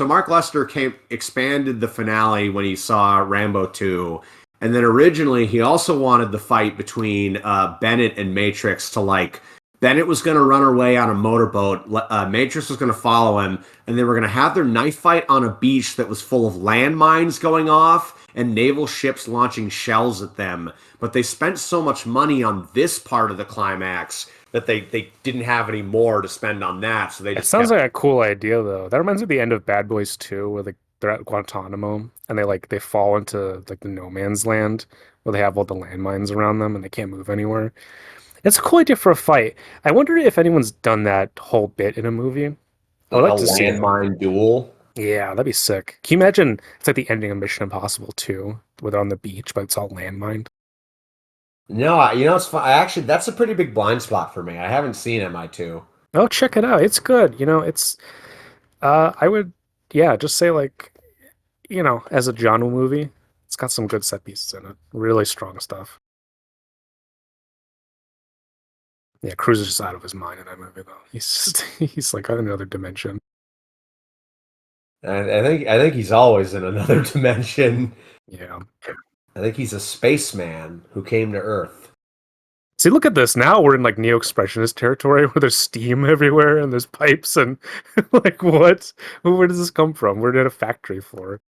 Mark Lester came expanded the finale when he saw Rambo 2, and then originally he also wanted the fight between Bennett and Matrix to like Bennett was going to run away on a motorboat, Matrix was going to follow him, and they were going to have their knife fight on a beach that was full of landmines going off and naval ships launching shells at them. But they spent so much money on this part of the climax that they didn't have any more to spend on that, so they It just sounds kept. like a cool idea though. That reminds me of the end of Bad Boys 2, where like they're at Guantanamo and they fall into like the no man's land where they have all the landmines around them and they can't move anywhere. It's a cool idea for a fight. I wonder if anyone's done that whole bit in a movie. I would A like to see it. landmine duel. Yeah, that'd be sick. Can you imagine? It's like the ending of Mission Impossible 2, where they're on the beach, but it's all landmined. No, it's fun. Actually, that's a pretty big blind spot for me. I haven't seen MI2. Oh, check it out. It's good. It's I would yeah, just say like, as a genre movie, it's got some good set pieces in it. Really strong stuff. Yeah, Cruise is just out of his mind in that movie though. He's just he's like on another dimension. And I think he's always in another dimension. Yeah. I think he's a spaceman who came to Earth. See, look at this. Now we're in like neo-expressionist territory where there's steam everywhere and there's pipes and like what? Where does this come from? We're in a factory floor.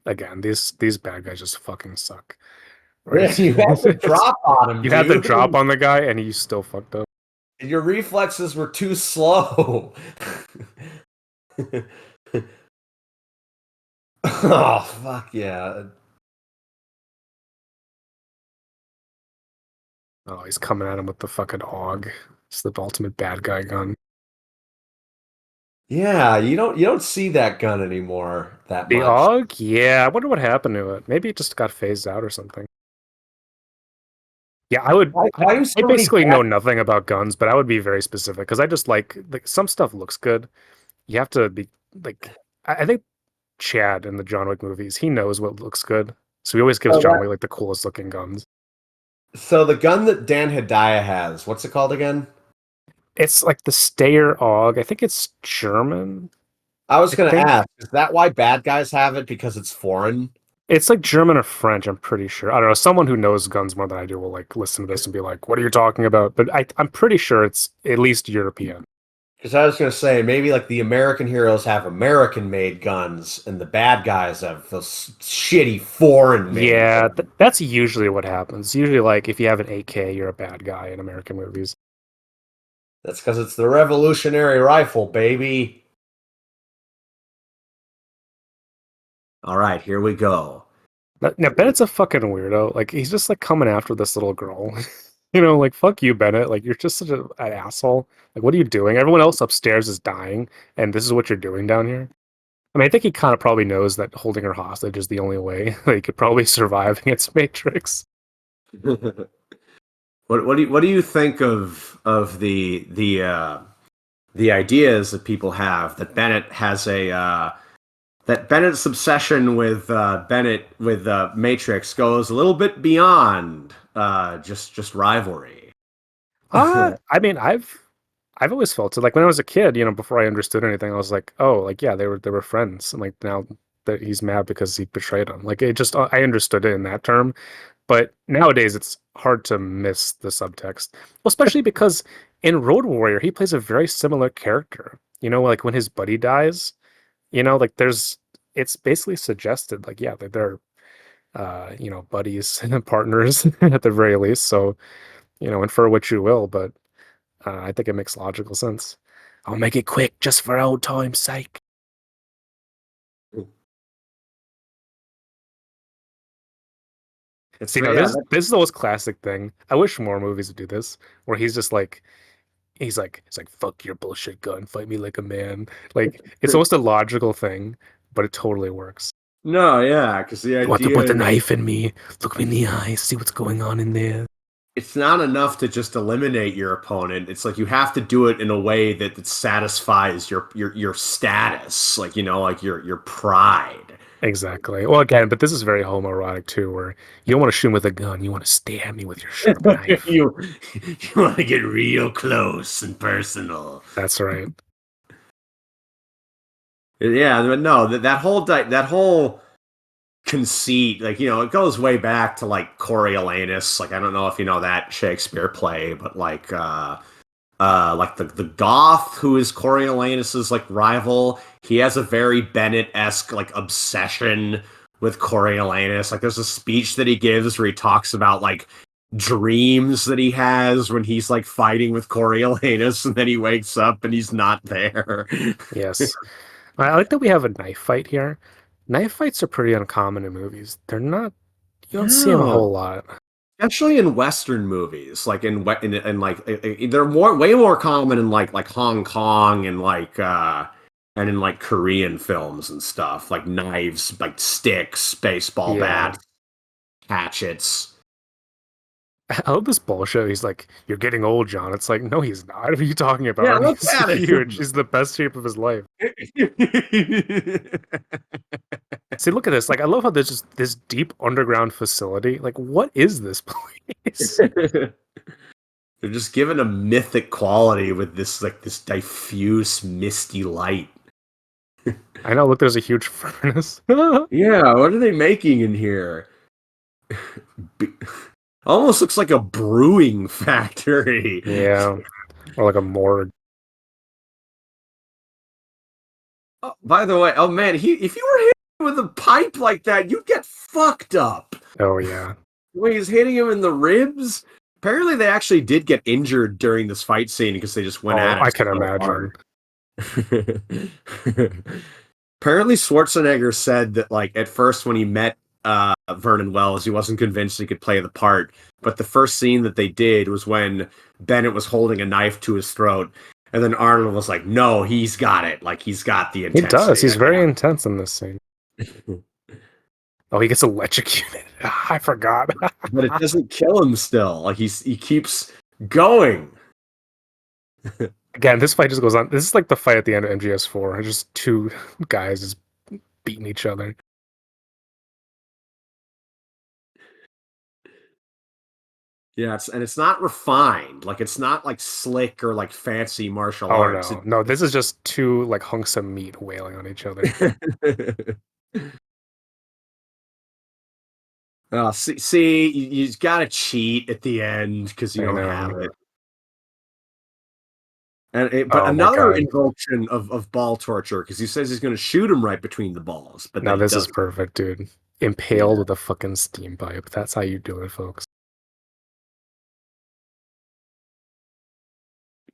Again, these bad guys just fucking suck. Yeah, Right? you had to drop on him, You had the drop dude. on the guy and he's still fucked up. Your reflexes were too slow. Oh, fuck yeah. Oh, he's coming at him with the fucking AUG. It's the ultimate bad guy gun. Yeah, you don't see that gun anymore that The much. AUG? Yeah, I wonder what happened to it. Maybe it just got phased out or something. Yeah, I would. Why do I so many basically bad know nothing about guns, but I would be very specific because I just like some stuff looks good. You have to be like, I think Chad in the John Wick movies, he knows what looks good, so he always gives so John that Wick like the coolest looking guns. so the gun that Dan Hedaya has, what's it called again? It's like the Steyr AUG. I think it's German. I was I gonna think ask, is that why bad guys have it because it's foreign? it's like German or French. I'm pretty sure. I don't know. Someone who knows guns more than I do will like listen to this and be like, "What are you talking about?" But I'm pretty sure it's at least European. Because I was gonna say maybe like the American heroes have American-made guns, and the bad guys have those shitty foreign-made Yeah, guns. that's usually what happens. Usually, like if you have an AK, you're a bad guy in American movies. That's because it's the revolutionary rifle, baby. All right, here we go. Now Bennett's a fucking weirdo. Like he's just like coming after this little girl. Like fuck you, Bennett. Like you're just such an asshole. Like what are you doing? Everyone else upstairs is dying, and this is what you're doing down here. I mean, I think he kind of probably knows that holding her hostage is the only way that he could probably survive against Matrix. What do you think of the ideas that people have that Bennett has a that Bennett's obsession with Bennett with Matrix goes a little bit beyond just rivalry. I mean, I've always felt it. Like when I was a kid, before I understood anything, I was like, oh, like yeah, they were friends, and like now that he's mad because he betrayed him. Like it just I understood it in that term, but nowadays it's hard to miss the subtext, well, especially because in Road Warrior he plays a very similar character. Like when his buddy dies, like it's basically suggested like yeah, that they're buddies and partners at the very least. So infer what you will, but I think it makes logical sense. I'll make it quick just for old time's sake. It's See, but no, yeah, this is the most classic thing. I wish more movies would do this, where he's like, fuck your bullshit gun, fight me like a man. Like it's almost a logical thing, but it totally works. no, yeah, because the You want to idea put the is knife in me? Look me in the eyes, see what's going on in there. it's not enough to just eliminate your opponent. It's like you have to do it in a way that satisfies your status, like like your pride. Exactly. Well, again, but this is very homoerotic too, where you don't want to shoot with a gun, you want to stab me with your sharp knife. You want to get real close and personal. That's right. Yeah, but no, that whole conceit, like it goes way back to like Coriolanus. Like I don't know if you know that Shakespeare play, but like the Goth, who is Coriolanus's like rival, he has a very Bennett-esque like obsession with Coriolanus. Like there's a speech that he gives where he talks about like dreams that he has when he's like fighting with Coriolanus, and then he wakes up and he's not there. Yes. I like that we have a knife fight here. Knife fights are pretty uncommon in movies. They're not, you don't see them a Yeah, whole lot. especially in Western movies, like in like they're way more common in like Hong Kong and like and in like Korean films and stuff, like knives, like sticks, baseball Yeah. bats, hatchets. I love this bullshit. He's like, "You're getting old, John." It's like, no, he's not. What are you talking Yeah, about? look He's at huge. him. He's the best shape of his life. See, look at this. Like, I love how there's just this deep underground facility. Like, what is this place? They're just given a mythic quality with this like this diffuse misty light. I know. Look, there's a huge furnace. Yeah, what are they making in here? Be- Almost looks like a brewing factory. Yeah, or like a morgue. Oh, by the way, oh man, he if you were hitting with a pipe like that, you'd get fucked up. Oh yeah. The way he's hitting him in the ribs. Apparently, they actually did get injured during this fight scene because they just went Oh, at I it can so imagine. hard. Apparently, Schwarzenegger said that like at first when he met Vernon Wells, he wasn't convinced he could play the part. But the first scene that they did was when Bennett was holding a knife to his throat, and then Arnold was like, "No, he's got it. Like he's got the He does. intensity." He's very intense in this scene. Oh, he gets electrocuted. I forgot. But it doesn't kill him still. Like he keeps going. Again, this fight just goes on. This is like the fight at the end of MGS4. Just two guys just beating each other. Yeah, it's not refined. Like it's not like slick or like fancy martial Oh arts. no, no, this is just two like hunks of meat wailing on each other. See, you got to cheat at the end because you I don't have know. it. But Oh my another god. invocation of ball torture because he says he's going to shoot him right between the balls, but Now then he this is doesn't. perfect, dude. Impaled Yeah, with a fucking steam pipe. That's how you do it, folks.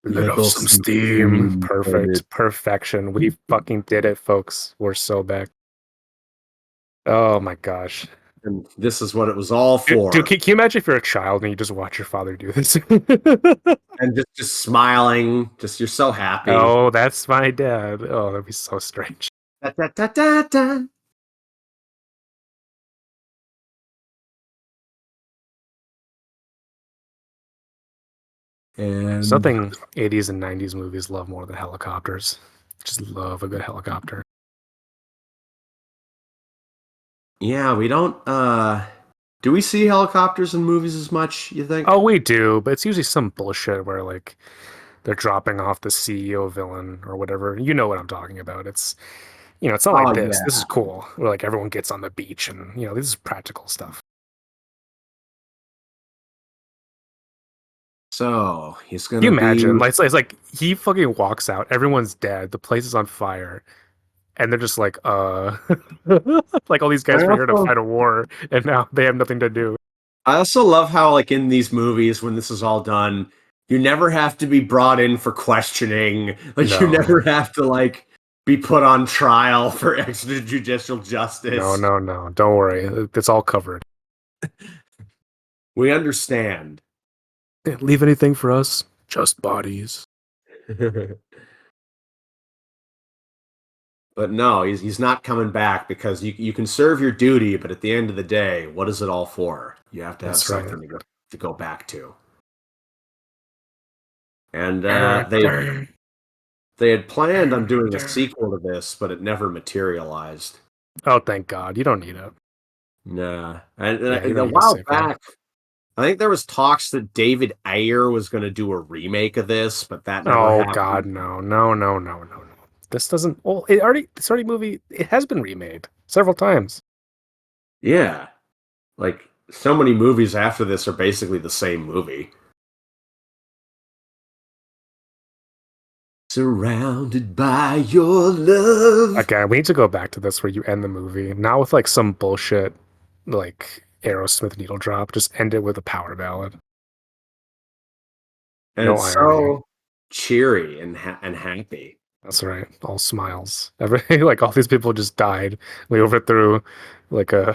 Let let off off some some steam. steam, Bennett. Perfect. Perfection. We fucking did it, folks. We're so back. Oh my gosh. And this is what it was all Dude, for. can you imagine if you're a child and you just watch your father do this? And just smiling, just you're so happy. Oh, that's my dad. Oh, that'd be so strange. Da, da, da, da, da. There's And nothing 80s and 90s movies love more than helicopters. Just love a good helicopter. yeah, we don't do we see helicopters in movies as much, you think? Oh, we do, but it's usually some bullshit where like they're dropping off the CEO villain or whatever. You know what I'm talking about. It's not like Oh this. This is yeah. cool. Where like everyone gets on the beach and this is practical stuff. So he's Can you gonna imagine? be Like it's like he fucking walks out, everyone's dead, the place is on fire, and they're just like, like all these guys I were here to also fight a war, and now they have nothing to do. I also love how like in these movies when this is all done, you never have to be brought in for questioning. Like you No, never have to like be put on trial for extrajudicial no, justice. no, no. Don't worry. It's all covered. We understand. Didn't leave anything for us. Just bodies. But no, he's not coming back because you can serve your duty, but at the end of the day, what is it all for? You have to have That's right. something to go back to. And Dun, dun, they had planned on dun, doing a dun. sequel to this, but it never materialized. Oh, thank God. You don't need it. Nah, Yeah, you and don't a need a while sequel. back, I think there was talks that David Ayer was going to do a remake of this, but that never Oh God, happened. no, no, no, no, no, no. This doesn't. Well, this already movie. It has been remade several times. Yeah, like so many movies after this are basically the same movie. Surrounded by your love. Again, we need to go back to this where you end the movie, not with like some bullshit like Aerosmith needle drop. Just end it with a power ballad. And No it's irony. so cheery and happy. That's right. All smiles. Like all these people just died. We overthrew like a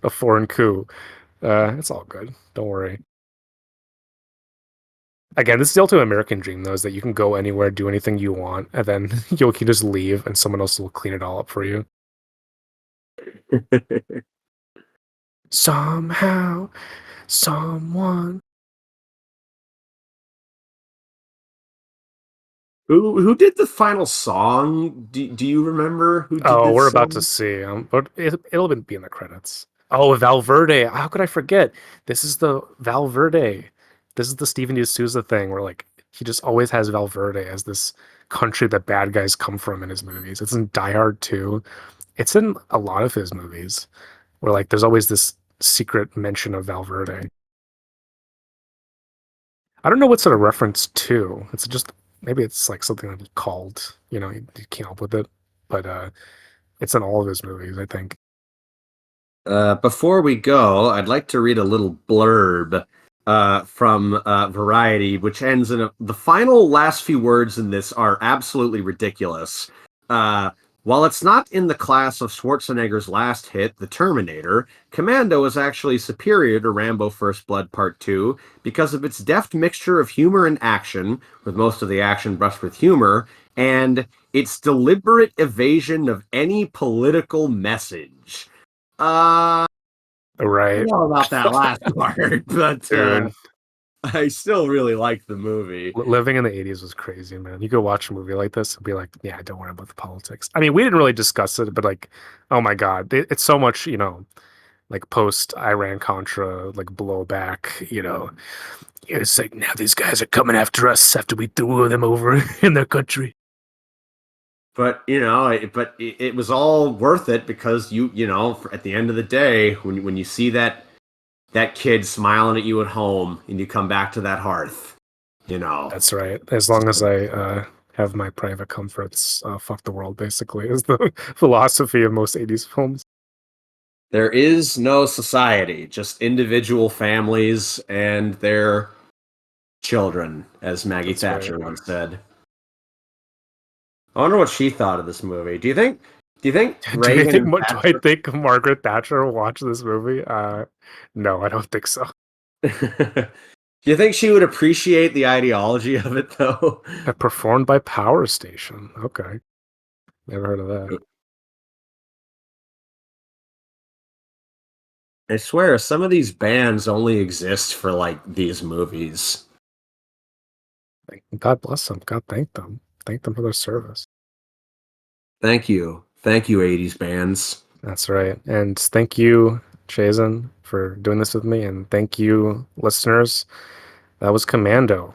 a foreign coup. It's all good. Don't worry. Again, this is the ultimate American dream, though, is that you can go anywhere, do anything you want, and then you can just leave, and someone else will clean it all up for you. Somehow, someone. Who did the final song? Do you remember who did Oh, this we're about to song? see. But it'll be in the credits. Oh, Valverde. How could I forget? This is the Valverde. This is the Steven D'Souza thing where like he just always has Valverde as this country that bad guys come from in his movies. It's in Die Hard too. It's in a lot of his movies where like there's always this secret mention of Valverde. I don't know what's it a reference to. It's just maybe it's like something that he called. He came up with it, but it's in all of his movies, I think. Before we go, I'd like to read a little blurb from Variety, which ends in the final last few words in this are absolutely ridiculous. Uh, while it's not in the class of Schwarzenegger's last hit, The Terminator, Commando is actually superior to Rambo First Blood Part 2 because of its deft mixture of humor and action, with most of the action brushed with humor, and its deliberate evasion of any political message. I don't Right. know about that last part, but Dude, I still really like the movie. living in the 80s was crazy, man. You could watch a movie like this and be like, yeah, don't worry about the politics. I mean, we didn't really discuss it, but like, oh my God, it's so much, like post Iran Contra, like blowback, It's like now these guys are coming after us after we threw them over in their country. But it was all worth it because at the end of the day, when you see that kid smiling at you at home and you come back to that hearth, you know. That's right. As long as I have my private comforts, fuck the world, basically, is the philosophy of most 80s films. There is no society, just individual families and their children, as Maggie That's right. Thatcher once said. I wonder what she thought of this movie. Do you think Reagan and Do I Thatcher think Margaret Thatcher watched this movie? No, I don't think so. do you think she would appreciate the ideology of it though? Performed by Power Station. Okay, never heard of that. I swear, some of these bands only exist for like these movies. God bless them. God thank them. Thank them for their service. Thank you, 80s bands. That's right. And thank you, Jason, for doing this with me. And thank you, listeners. That was Commando.